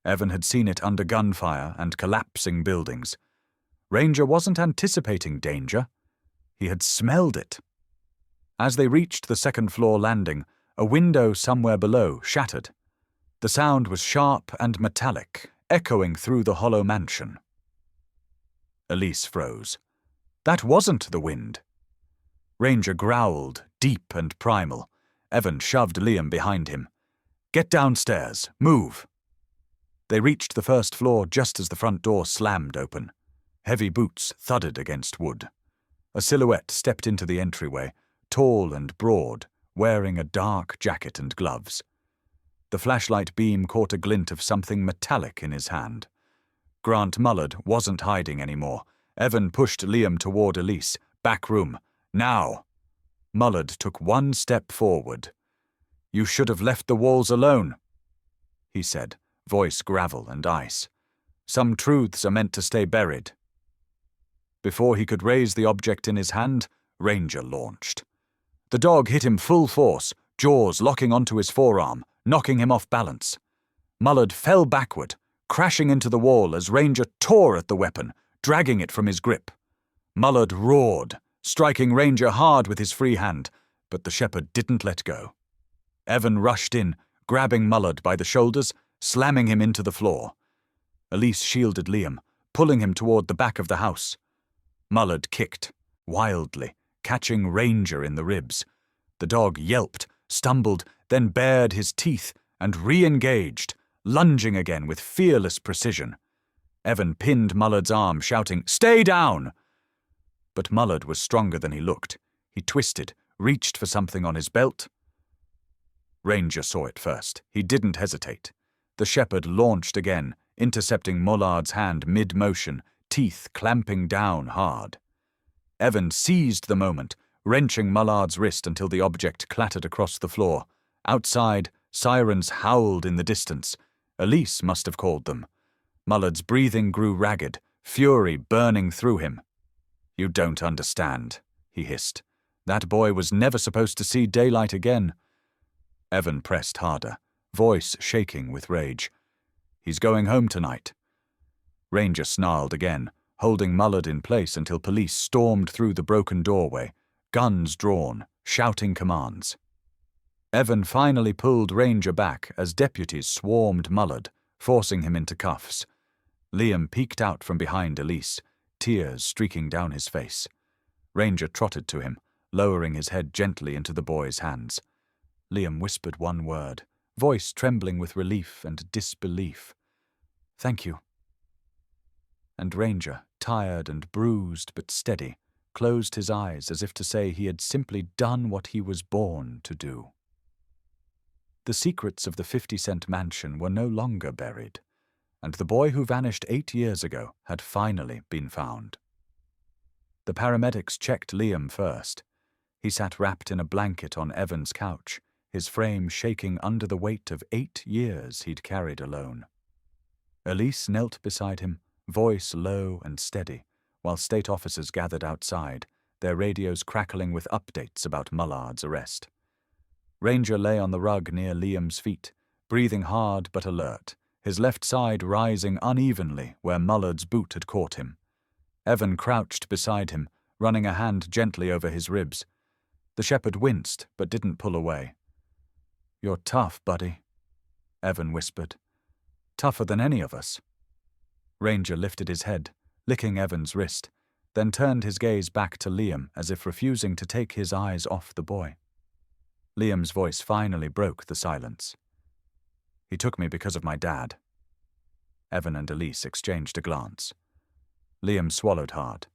Evan had seen it under gunfire and collapsing buildings. Ranger wasn't anticipating danger. He had smelled it. As they reached the second-floor landing, a window somewhere below shattered. The sound was sharp and metallic, echoing through the hollow mansion. Elise froze. That wasn't the wind. Ranger growled, deep and primal. Evan shoved Liam behind him. "Get downstairs. Move." They reached the first floor just as the front door slammed open. Heavy boots thudded against wood. A silhouette stepped into the entryway, tall and broad, wearing a dark jacket and gloves. The flashlight beam caught a glint of something metallic in his hand. Grant Mullard wasn't hiding anymore. Evan pushed Liam toward Elise. Back room. Now! Mullard took one step forward. "You should have left the walls alone," he said, voice gravel and ice. "Some truths are meant to stay buried." Before he could raise the object in his hand, Ranger launched. The dog hit him full force, jaws locking onto his forearm, knocking him off balance. Mullard fell backward, crashing into the wall as Ranger tore at the weapon, dragging it from his grip. Mullard roared, striking Ranger hard with his free hand, but the shepherd didn't let go. Evan rushed in, grabbing Mullard by the shoulders, slamming him into the floor. Elise shielded Liam, pulling him toward the back of the house. Mullard kicked, wildly, catching Ranger in the ribs. The dog yelped, stumbled, then bared his teeth and re-engaged, lunging again with fearless precision. Evan pinned Mullard's arm, shouting, "Stay down!" But Mullard was stronger than he looked. He twisted, reached for something on his belt. Ranger saw it first. He didn't hesitate. The shepherd launched again, intercepting Mullard's hand mid-motion, teeth clamping down hard. Evan seized the moment, wrenching Mullard's wrist until the object clattered across the floor. Outside, sirens howled in the distance. Elise must have called them. Mullard's breathing grew ragged, fury burning through him. "You don't understand," he hissed. "That boy was never supposed to see daylight again." Evan pressed harder, voice shaking with rage. "He's going home tonight." Ranger snarled again, holding Mullard in place until police stormed through the broken doorway, guns drawn, shouting commands. Evan finally pulled Ranger back as deputies swarmed Mullard, forcing him into cuffs. Liam peeked out from behind Elise, tears streaking down his face. Ranger trotted to him, lowering his head gently into the boy's hands. Liam whispered one word, voice trembling with relief and disbelief. "Thank you." And Ranger, tired and bruised but steady, closed his eyes as if to say he had simply done what he was born to do. The secrets of the 50-cent mansion were no longer buried, and the boy who vanished 8 years ago had finally been found. The paramedics checked Liam first. He sat wrapped in a blanket on Evan's couch, his frame shaking under the weight of 8 years he'd carried alone. Elise knelt beside him, voice low and steady, while state officers gathered outside, their radios crackling with updates about Mullard's arrest. Ranger lay on the rug near Liam's feet, breathing hard but alert, his left side rising unevenly where Mullard's boot had caught him. Evan crouched beside him, running a hand gently over his ribs. The shepherd winced but didn't pull away. "You're tough, buddy," Evan whispered. "Tougher than any of us." Ranger lifted his head, licking Evan's wrist, then turned his gaze back to Liam as if refusing to take his eyes off the boy. Liam's voice finally broke the silence. "He took me because of my dad." Evan and Elise exchanged a glance. Liam swallowed hard.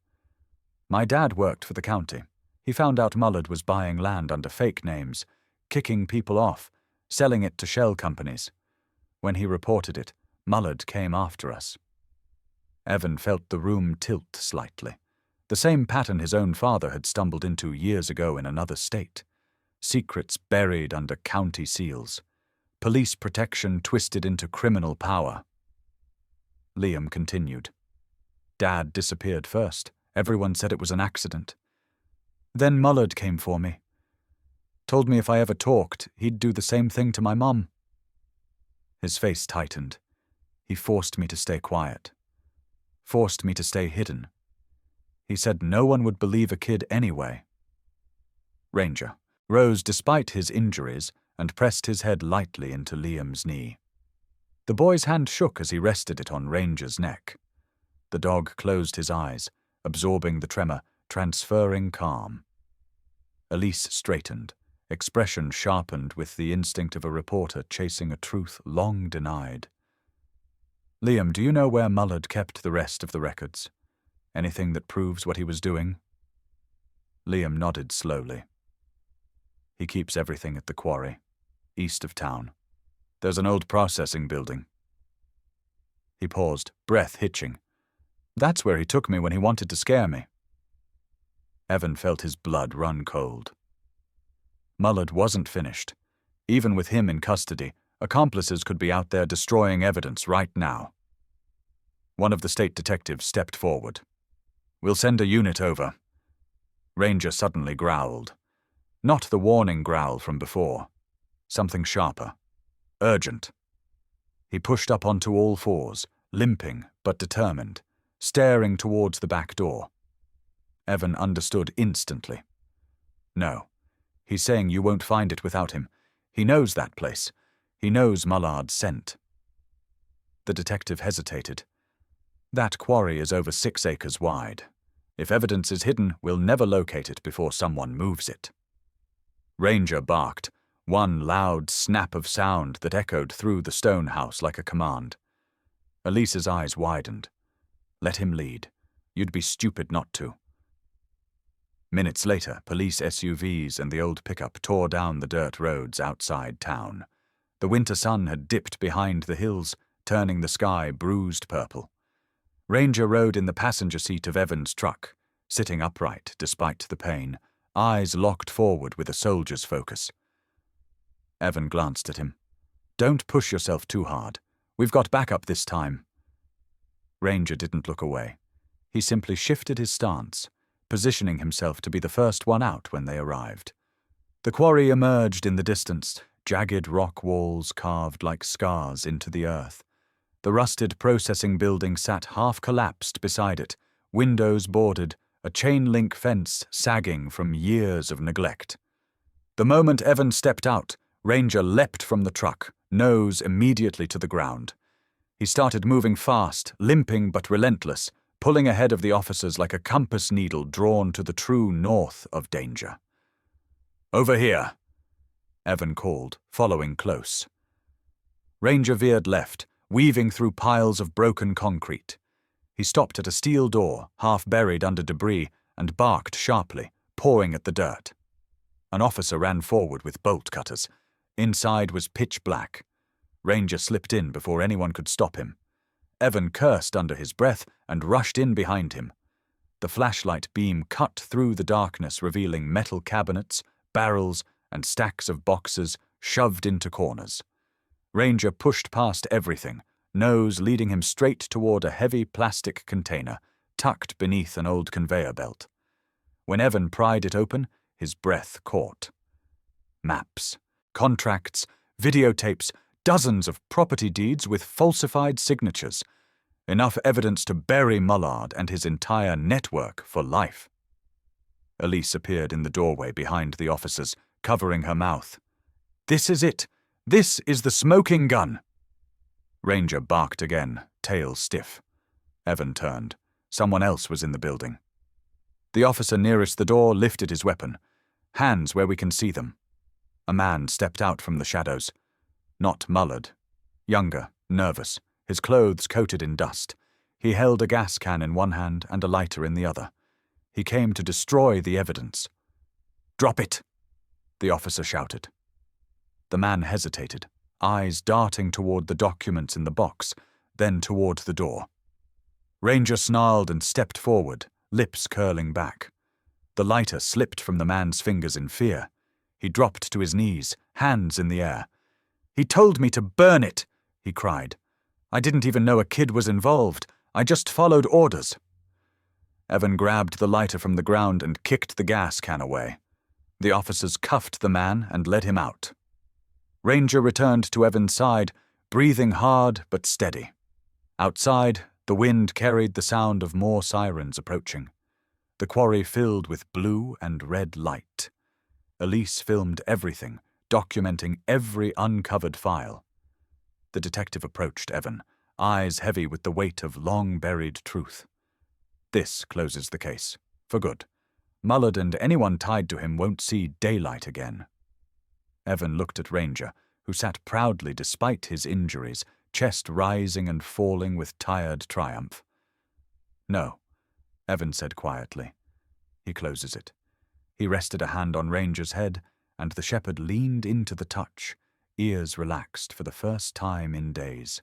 "My dad worked for the county. He found out Mullard was buying land under fake names, kicking people off, selling it to shell companies. When he reported it, Mullard came after us." Evan felt the room tilt slightly, the same pattern his own father had stumbled into years ago in another state. Secrets buried under county seals. Police protection twisted into criminal power. Liam continued. "Dad disappeared first. Everyone said it was an accident. Then Mullard came for me. Told me if I ever talked, he'd do the same thing to my mum." His face tightened. He forced me to stay quiet. Forced me to stay hidden. He said no one would believe a kid anyway. Ranger rose despite his injuries and pressed his head lightly into Liam's knee. The boy's hand shook as he rested it on Ranger's neck. The dog closed his eyes, absorbing the tremor, transferring calm. Elise straightened, expression sharpened with the instinct of a reporter chasing a truth long denied. "Liam, do you know where Mullard kept the rest of the records? Anything that proves what he was doing?" Liam nodded slowly. He keeps everything at the quarry, east of town. There's an old processing building. He paused, breath hitching. That's where he took me when he wanted to scare me. Evan felt his blood run cold. Mullard wasn't finished. Even with him in custody, accomplices could be out there destroying evidence right now. One of the state detectives stepped forward. "We'll send a unit over." Ranger suddenly growled. Not the warning growl from before. Something sharper. Urgent. He pushed up onto all fours, limping but determined, staring towards the back door. Evan understood instantly. No. He's saying you won't find it without him. He knows that place. He knows Mullard's scent. The detective hesitated. That quarry is over 6 acres wide. If evidence is hidden, we'll never locate it before someone moves it. Ranger barked, one loud snap of sound that echoed through the stone house like a command. Elise's eyes widened. Let him lead. You'd be stupid not to. Minutes later, police SUVs and the old pickup tore down the dirt roads outside town. The winter sun had dipped behind the hills, turning the sky bruised purple. Ranger rode in the passenger seat of Evan's truck, sitting upright despite the pain, eyes locked forward with a soldier's focus. Evan glanced at him. "Don't push yourself too hard. We've got backup this time." Ranger didn't look away. He simply shifted his stance, positioning himself to be the first one out when they arrived. The quarry emerged in the distance, jagged rock walls carved like scars into the earth. The rusted processing building sat half-collapsed beside it, windows boarded, a chain-link fence sagging from years of neglect. The moment Evan stepped out, Ranger leapt from the truck, nose immediately to the ground. He started moving fast, limping but relentless, pulling ahead of the officers like a compass needle drawn to the true north of danger. "Over here," Evan called, following close. Ranger veered left, weaving through piles of broken concrete. He stopped at a steel door, half buried under debris, and barked sharply, pawing at the dirt. An officer ran forward with bolt cutters. Inside was pitch black. Ranger slipped in before anyone could stop him. Evan cursed under his breath and rushed in behind him. The flashlight beam cut through the darkness, revealing metal cabinets, barrels, and stacks of boxes shoved into corners. Ranger pushed past everything, nose leading him straight toward a heavy plastic container tucked beneath an old conveyor belt. When Evan pried it open, his breath caught. Maps, contracts, videotapes, dozens of property deeds with falsified signatures. Enough evidence to bury Mullard and his entire network for life. Elise appeared in the doorway behind the officers, covering her mouth. "This is it. This is the smoking gun." Ranger barked again, tail stiff. Evan turned. Someone else was in the building. The officer nearest the door lifted his weapon. "Hands where we can see them." A man stepped out from the shadows. Not Mullard. Younger, nervous, his clothes coated in dust. He held a gas can in one hand and a lighter in the other. He came to destroy the evidence. "Drop it!" the officer shouted. The man hesitated, eyes darting toward the documents in the box, then toward the door. Ranger snarled and stepped forward, lips curling back. The lighter slipped from the man's fingers in fear. He dropped to his knees, hands in the air. "He told me to burn it," he cried. "I didn't even know a kid was involved. I just followed orders." Evan grabbed the lighter from the ground and kicked the gas can away. The officers cuffed the man and led him out. Ranger returned to Evan's side, breathing hard but steady. Outside, the wind carried the sound of more sirens approaching. The quarry filled with blue and red light. Elise filmed everything, documenting every uncovered file. The detective approached Evan, eyes heavy with the weight of long-buried truth. "This closes the case. For good. Mullard and anyone tied to him won't see daylight again." Evan looked at Ranger, who sat proudly despite his injuries, chest rising and falling with tired triumph. "No," Evan said quietly. "He closes it." He rested a hand on Ranger's head, and the shepherd leaned into the touch, ears relaxed for the first time in days.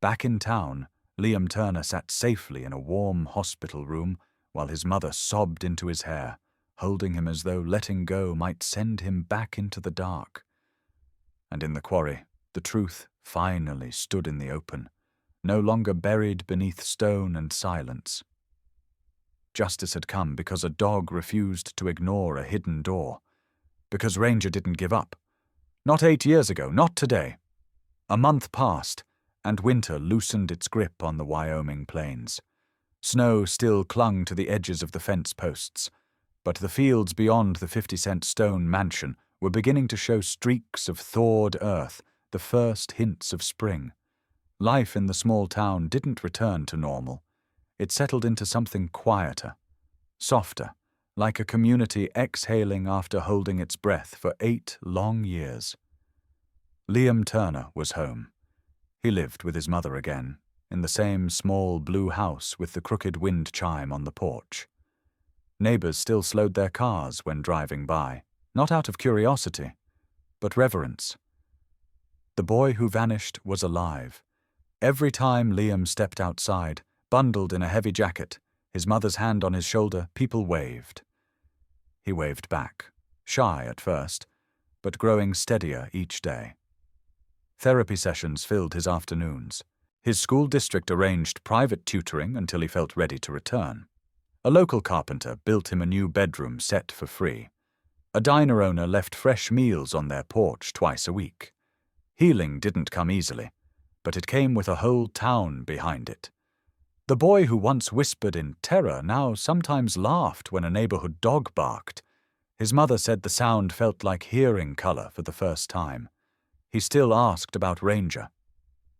Back in town, Liam Turner sat safely in a warm hospital room while his mother sobbed into his hair, holding him as though letting go might send him back into the dark. And in the quarry, the truth finally stood in the open, no longer buried beneath stone and silence. Justice had come because a dog refused to ignore a hidden door, because Ranger didn't give up. Not 8 years ago, not today. A month passed, and winter loosened its grip on the Wyoming plains. Snow still clung to the edges of the fence posts, but the fields beyond the 50-cent stone mansion were beginning to show streaks of thawed earth, the first hints of spring. Life in the small town didn't return to normal. It settled into something quieter, softer, like a community exhaling after holding its breath for 8 long years. Liam Turner was home. He lived with his mother again, in the same small blue house with the crooked wind chime on the porch. Neighbors still slowed their cars when driving by, not out of curiosity, but reverence. The boy who vanished was alive. Every time Liam stepped outside, bundled in a heavy jacket, his mother's hand on his shoulder, people waved. He waved back, shy at first, but growing steadier each day. Therapy sessions filled his afternoons. His school district arranged private tutoring until he felt ready to return. A local carpenter built him a new bedroom set for free. A diner owner left fresh meals on their porch twice a week. Healing didn't come easily, but it came with a whole town behind it. The boy who once whispered in terror now sometimes laughed when a neighborhood dog barked. His mother said the sound felt like hearing color for the first time. He still asked about Ranger.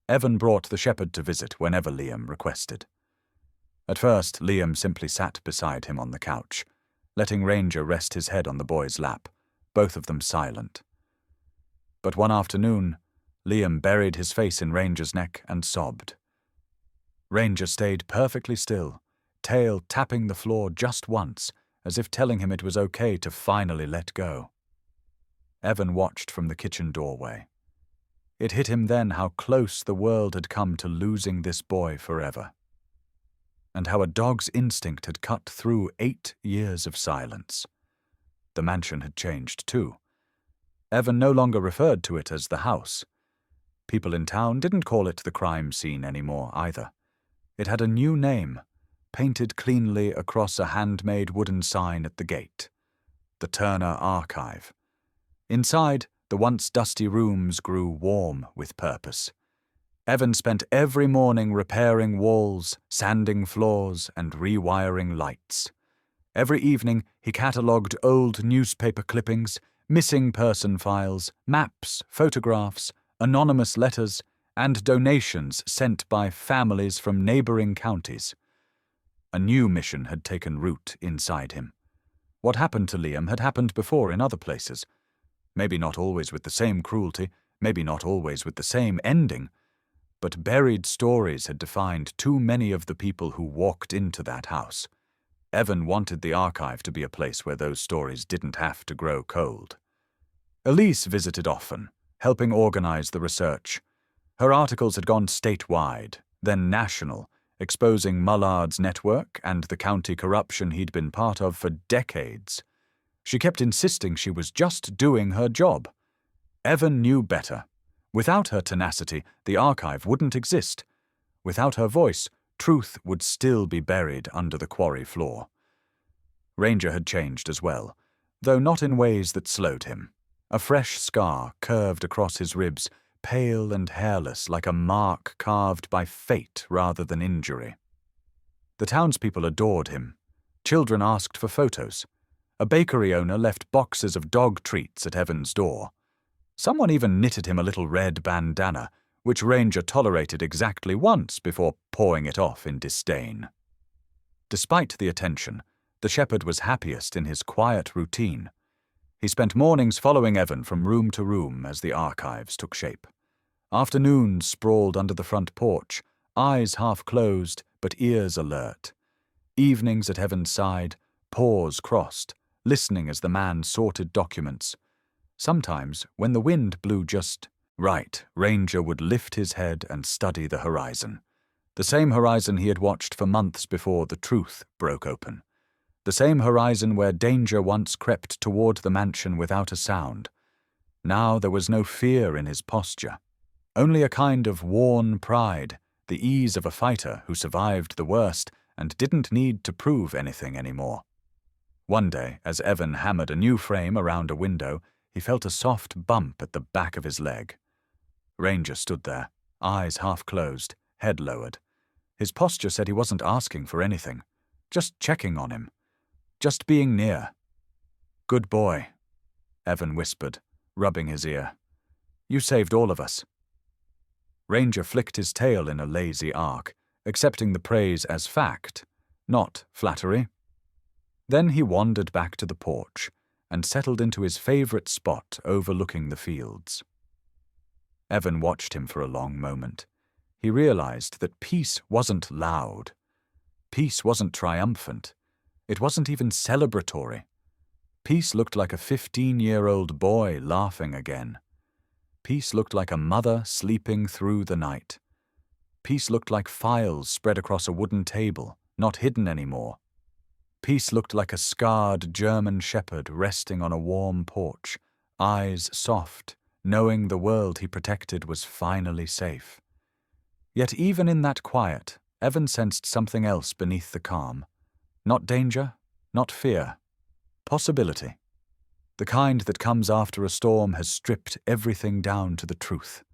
Evan brought the shepherd to visit whenever Liam requested. At first, Liam simply sat beside him on the couch, letting Ranger rest his head on the boy's lap, both of them silent. But one afternoon, Liam buried his face in Ranger's neck and sobbed. Ranger stayed perfectly still, tail tapping the floor just once, as if telling him it was okay to finally let go. Evan watched from the kitchen doorway. It hit him then how close the world had come to losing this boy forever, and how a dog's instinct had cut through 8 years of silence. The mansion had changed too. Evan no longer referred to it as the house. People in town didn't call it the crime scene anymore either. It had a new name, painted cleanly across a handmade wooden sign at the gate: the Turner Archive. Inside, the once dusty rooms grew warm with purpose. Evan spent every morning repairing walls, sanding floors, and rewiring lights. Every evening, he catalogued old newspaper clippings, missing person files, maps, photographs, anonymous letters, and donations sent by families from neighboring counties. A new mission had taken root inside him. What happened to Liam had happened before in other places. Maybe not always with the same cruelty, maybe not always with the same ending, but buried stories had defined too many of the people who walked into that house. Evan wanted the archive to be a place where those stories didn't have to grow cold. Elise visited often, helping organize the research. Her articles had gone statewide, then national, exposing Mullard's network and the county corruption he'd been part of for decades. She kept insisting she was just doing her job. Evan knew better. Without her tenacity, the archive wouldn't exist. Without her voice, truth would still be buried under the quarry floor. Ranger had changed as well, though not in ways that slowed him. A fresh scar curved across his ribs, pale and hairless like a mark carved by fate rather than injury. The townspeople adored him. Children asked for photos. A bakery owner left boxes of dog treats at Evan's door. Someone even knitted him a little red bandana, which Ranger tolerated exactly once before pawing it off in disdain. Despite the attention, the shepherd was happiest in his quiet routine. He spent mornings following Evan from room to room as the archives took shape. Afternoons sprawled under the front porch, eyes half closed but ears alert. Evenings at Evan's side, paws crossed, listening as the man sorted documents. Sometimes, when the wind blew just right, Ranger would lift his head and study the horizon. The same horizon he had watched for months before the truth broke open. The same horizon where danger once crept toward the mansion without a sound. Now there was no fear in his posture, only a kind of worn pride, the ease of a fighter who survived the worst and didn't need to prove anything anymore. One day, as Evan hammered a new frame around a window, he felt a soft bump at the back of his leg. Ranger stood there, eyes half closed, head lowered. His posture said he wasn't asking for anything, just checking on him, just being near. "Good boy," Evan whispered, rubbing his ear. "You saved all of us." Ranger flicked his tail in a lazy arc, accepting the praise as fact, not flattery. Then he wandered back to the porch and settled into his favorite spot overlooking the fields. Evan watched him for a long moment. He realized that peace wasn't loud. Peace wasn't triumphant. It wasn't even celebratory. Peace looked like a 15-year-old boy laughing again. Peace looked like a mother sleeping through the night. Peace looked like files spread across a wooden table, not hidden anymore. Peace looked like a scarred German shepherd resting on a warm porch, eyes soft, knowing the world he protected was finally safe. Yet even in that quiet, Evan sensed something else beneath the calm. Not danger, not fear. Possibility. The kind that comes after a storm has stripped everything down to the truth.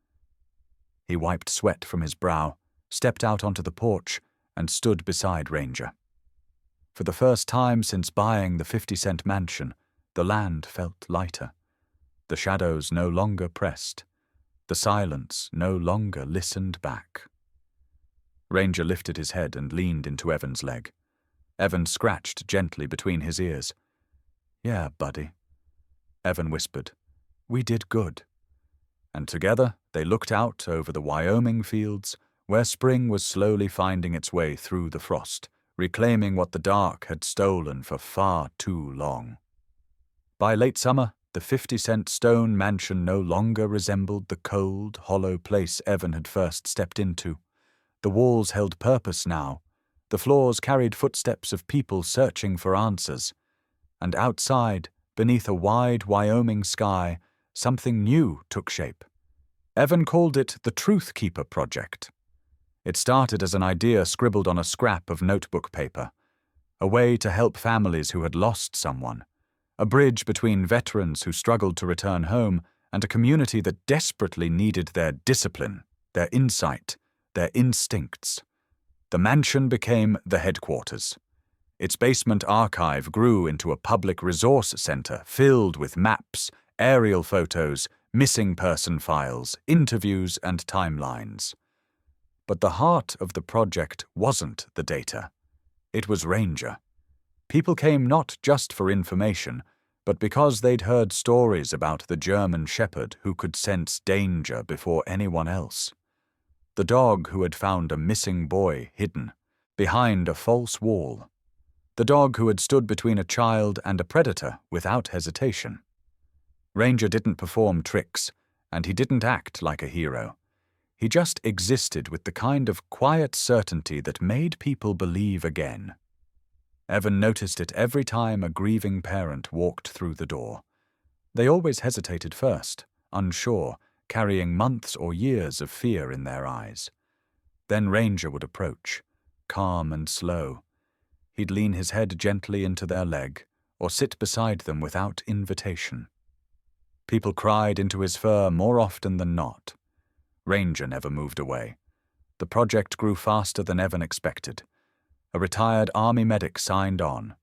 He wiped sweat from his brow, stepped out onto the porch, and stood beside Ranger. For the first time since buying the 50-cent mansion, the land felt lighter. The shadows no longer pressed. The silence no longer listened back. Ranger lifted his head and leaned into Evan's leg. Evan scratched gently between his ears. "Yeah, buddy," Evan whispered. "We did good." And together they looked out over the Wyoming fields, where spring was slowly finding its way through the frost, reclaiming what the dark had stolen for far too long. By late summer, the 50-cent stone mansion no longer resembled the cold, hollow place Evan had first stepped into. The walls held purpose now. The floors carried footsteps of people searching for answers. And outside, beneath a wide Wyoming sky, something new took shape. Evan called it the Truth Keeper Project. It started as an idea scribbled on a scrap of notebook paper, a way to help families who had lost someone, a bridge between veterans who struggled to return home and a community that desperately needed their discipline, their insight, their instincts. The mansion became the headquarters. Its basement archive grew into a public resource center filled with maps, aerial photos, missing person files, interviews, and timelines. But the heart of the project wasn't the data. It was Ranger. People came not just for information, but because they'd heard stories about the German shepherd who could sense danger before anyone else. The dog who had found a missing boy hidden behind a false wall. The dog who had stood between a child and a predator without hesitation. Ranger didn't perform tricks, and he didn't act like a hero. He just existed with the kind of quiet certainty that made people believe again. Evan noticed it every time a grieving parent walked through the door. They always hesitated first, unsure, carrying months or years of fear in their eyes. Then Ranger would approach, calm and slow. He'd lean his head gently into their leg, or sit beside them without invitation. People cried into his fur more often than not. Ranger never moved away. The project grew faster than Evan expected. A retired army medic signed on.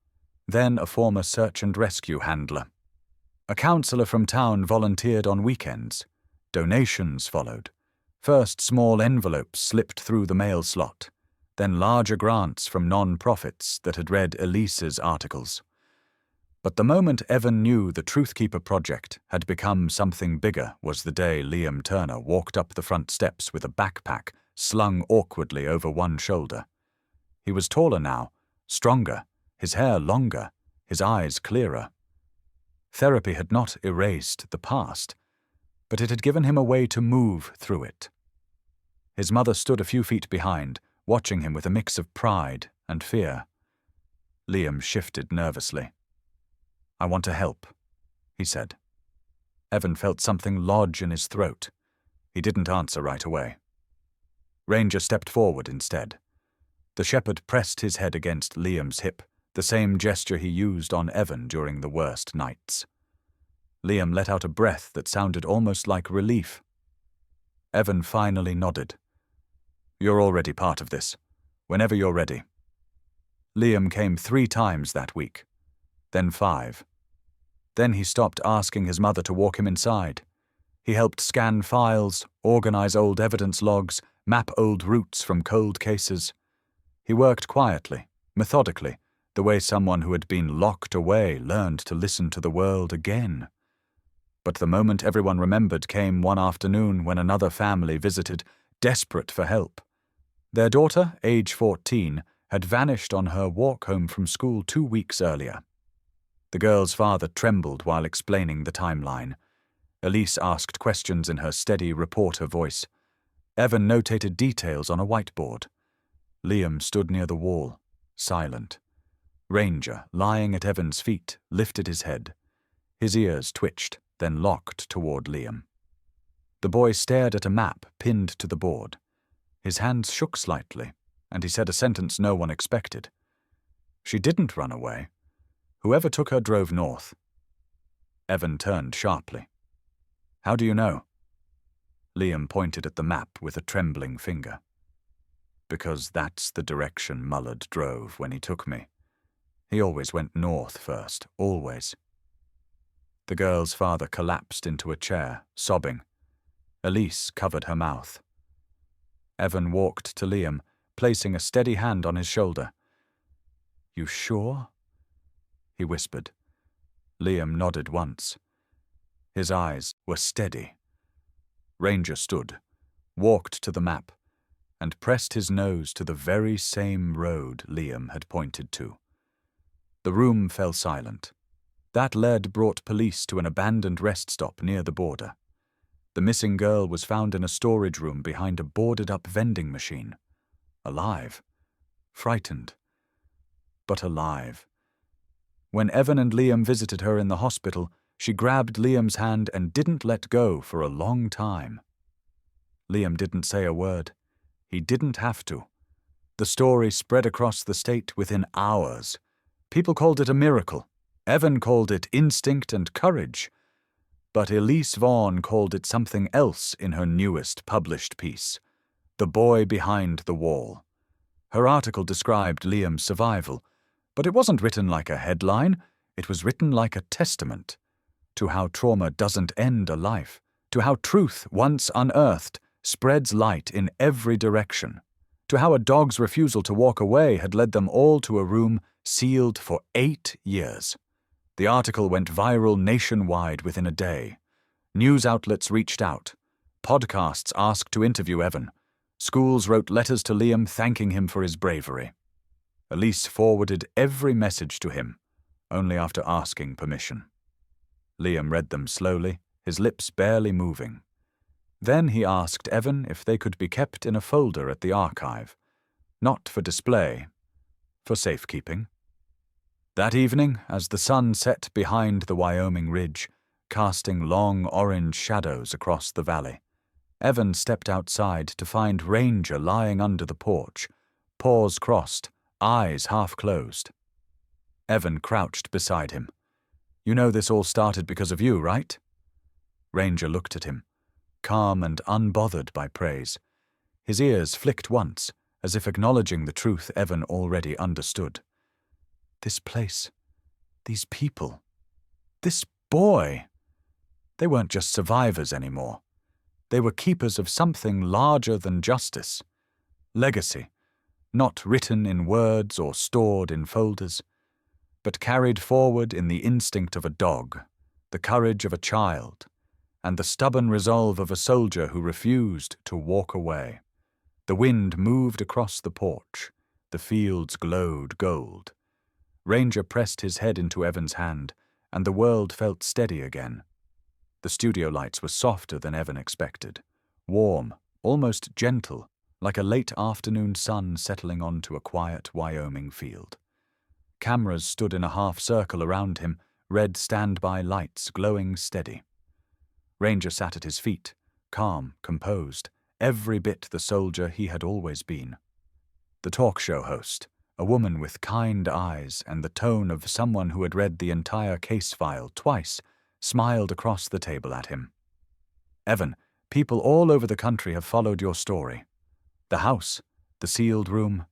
Then a former search and rescue handler. A counselor from town volunteered on weekends. Donations followed. First small envelopes slipped through the mail slot. Then larger grants from non-profits that had read Elise's articles. But the moment Evan knew the Truth Keeper project had become something bigger was the day Liam Turner walked up the front steps with a backpack slung awkwardly over one shoulder. He was taller now, stronger, his hair longer, his eyes clearer. Therapy had not erased the past, but it had given him a way to move through it. His mother stood a few feet behind, watching him with a mix of pride and fear. Liam shifted nervously. "I want to help," he said. Evan felt something lodge in his throat. He didn't answer right away. Ranger stepped forward instead. The shepherd pressed his head against Liam's hip, the same gesture he used on Evan during the worst nights. Liam let out a breath that sounded almost like relief. Evan finally nodded. "You're already part of this. Whenever you're ready." Liam came 3 times that week, then 5. Then he stopped asking his mother to walk him inside. He helped scan files, organize old evidence logs, map old routes from cold cases. He worked quietly, methodically, the way someone who had been locked away learned to listen to the world again. But the moment everyone remembered came one afternoon when another family visited, desperate for help. Their daughter, age 14, had vanished on her walk home from school 2 weeks earlier. The girl's father trembled while explaining the timeline. Elise asked questions in her steady reporter voice. Evan notated details on a whiteboard. Liam stood near the wall, silent. Ranger, lying at Evan's feet, lifted his head. His ears twitched, then locked toward Liam. The boy stared at a map pinned to the board. His hands shook slightly, and he said a sentence no one expected. "She didn't run away. Whoever took her drove north." Evan turned sharply. "How do you know?" Liam pointed at the map with a trembling finger. "Because that's the direction Mullard drove when he took me. He always went north first, always." The girl's father collapsed into a chair, sobbing. Elise covered her mouth. Evan walked to Liam, placing a steady hand on his shoulder. "You sure?" he whispered. Liam nodded once. His eyes were steady. Ranger stood, walked to the map, and pressed his nose to the very same road Liam had pointed to. The room fell silent. That lead brought police to an abandoned rest stop near the border. The missing girl was found in a storage room behind a boarded-up vending machine. Alive. Frightened. But alive. When Evan and Liam visited her in the hospital, she grabbed Liam's hand and didn't let go for a long time. Liam didn't say a word. He didn't have to. The story spread across the state within hours. People called it a miracle. Evan called it instinct and courage. But Elise Vaughn called it something else in her newest published piece, The Boy Behind the Wall. Her article described Liam's survival, but it wasn't written like a headline. It was written like a testament to how trauma doesn't end a life, to how truth, once unearthed, spreads light in every direction, to how a dog's refusal to walk away had led them all to a room sealed for 8 years. The article went viral nationwide within a day. News outlets reached out. Podcasts asked to interview Evan. Schools wrote letters to Liam thanking him for his bravery. Elise forwarded every message to him, only after asking permission. Liam read them slowly, his lips barely moving. Then he asked Evan if they could be kept in a folder at the archive, not for display, for safekeeping. That evening, as the sun set behind the Wyoming ridge, casting long orange shadows across the valley, Evan stepped outside to find Ranger lying under the porch, paws crossed, eyes half closed. Evan crouched beside him. "You know this all started because of you, right?" Ranger looked at him, calm and unbothered by praise. His ears flicked once, as if acknowledging the truth Evan already understood. This place, these people, this boy. They weren't just survivors anymore. They were keepers of something larger than justice. Legacy, not written in words or stored in folders, but carried forward in the instinct of a dog, the courage of a child, and the stubborn resolve of a soldier who refused to walk away. The wind moved across the porch. The fields glowed gold. Ranger pressed his head into Evan's hand, and the world felt steady again. The studio lights were softer than Evan expected, warm, almost gentle, like a late afternoon sun settling onto a quiet Wyoming field. Cameras stood in a half circle around him, red standby lights glowing steady. Ranger sat at his feet, calm, composed, every bit the soldier he had always been. The talk show host, a woman with kind eyes and the tone of someone who had read the entire case file twice, smiled across the table at him. "Evan, people all over the country have followed your story. The house, the sealed room,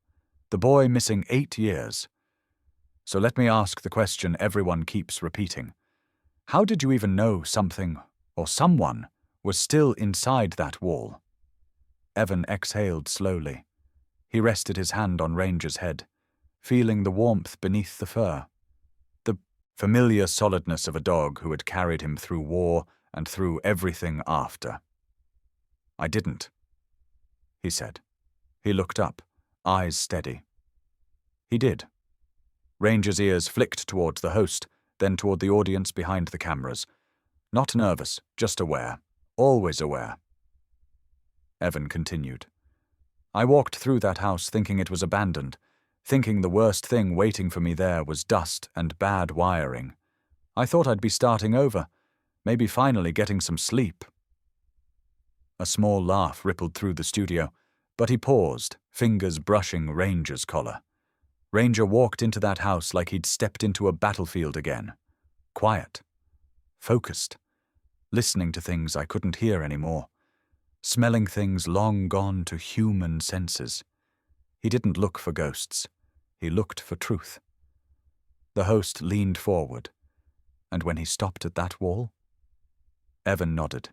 the boy missing 8 years. So let me ask the question everyone keeps repeating. How did you even know something, or someone, was still inside that wall?" Evan exhaled slowly. He rested his hand on Ranger's head, feeling the warmth beneath the fur. The familiar solidness of a dog who had carried him through war and through everything after. "I didn't," he said. He looked up, eyes steady. He did. Ranger's ears flicked towards the host, then toward the audience behind the cameras. Not nervous, just aware. Always aware. Evan continued. "I walked through that house thinking it was abandoned, thinking the worst thing waiting for me there was dust and bad wiring. I thought I'd be starting over, maybe finally getting some sleep." A small laugh rippled through the studio, but he paused, fingers brushing Ranger's collar. Ranger walked into that house like he'd stepped into a battlefield again. Quiet. Focused. Listening to things I couldn't hear anymore. Smelling things long gone to human senses. He didn't look for ghosts. He looked for truth. The host leaned forward. "And when he stopped at that wall?" Evan nodded.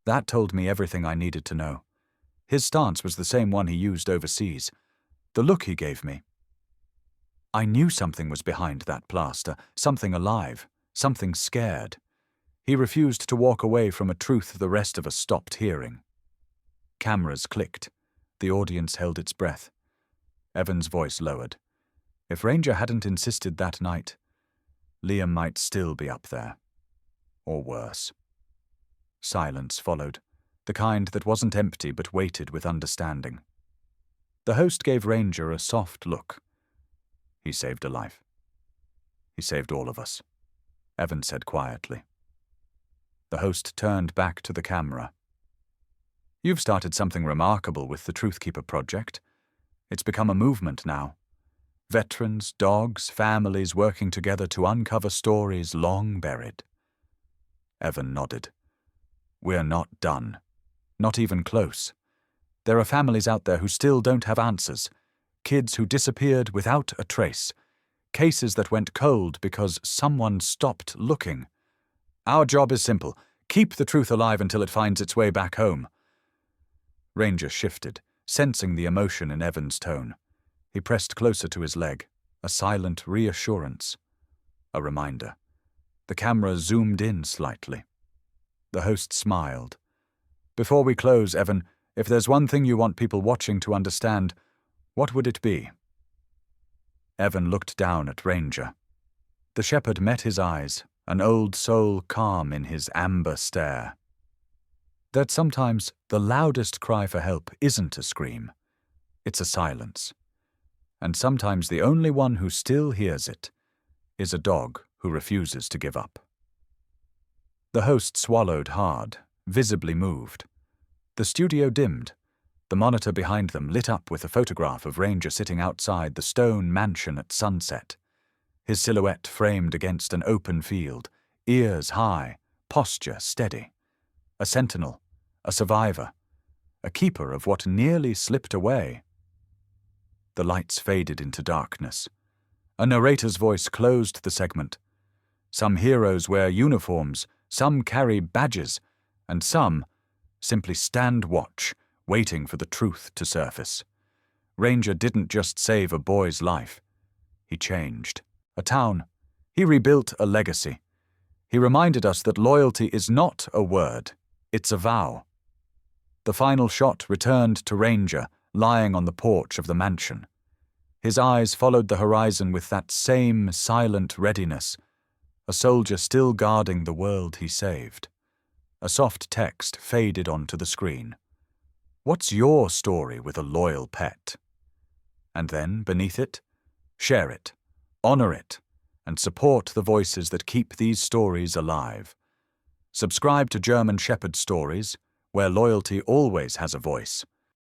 "That told me everything I needed to know. His stance was the same one he used overseas. The look he gave me. I knew something was behind that plaster, something alive, something scared. He refused to walk away from a truth the rest of us stopped hearing." Cameras clicked. The audience held its breath. Evan's voice lowered. If Ranger hadn't insisted that night, Liam might still be up there. Or worse. Silence followed, the kind that wasn't empty but weighted with understanding. The host gave Ranger a soft look. "He saved a life. He saved all of us," Evan said quietly. The host turned back to the camera. "You've started something remarkable with the Truthkeeper project. It's become a movement now. Veterans, dogs, families working together to uncover stories long buried." Evan nodded. "We're not done. Not even close. There are families out there who still don't have answers. Kids who disappeared without a trace. Cases that went cold because someone stopped looking. Our job is simple. Keep the truth alive until it finds its way back home." Ranger shifted, sensing the emotion in Evan's tone. He pressed closer to his leg, a silent reassurance. A reminder. The camera zoomed in slightly. The host smiled. "Before we close, Evan, if there's one thing you want people watching to understand, what would it be?" Evan looked down at Ranger. The shepherd met his eyes, an old soul calm in his amber stare. That sometimes the loudest cry for help isn't a scream. It's a silence. And sometimes the only one who still hears it is a dog who refuses to give up. The host swallowed hard, visibly moved. The studio dimmed. The monitor behind them lit up with a photograph of Ranger sitting outside the stone mansion at sunset. His silhouette framed against an open field, ears high, posture steady. A sentinel, a survivor, a keeper of what nearly slipped away. The lights faded into darkness. A narrator's voice closed the segment. Some heroes wear uniforms, some carry badges, and some simply stand watch, waiting for the truth to surface. Ranger didn't just save a boy's life. He changed a town. He rebuilt a legacy. He reminded us that loyalty is not a word, it's a vow. The final shot returned to Ranger, lying on the porch of the mansion. His eyes followed the horizon with that same silent readiness, a soldier still guarding the world he saved. A soft text faded onto the screen. What's your story with a loyal pet? And then, beneath it, share it, honor it, and support the voices that keep these stories alive. Subscribe to German Shepherd Stories, where loyalty always has a voice.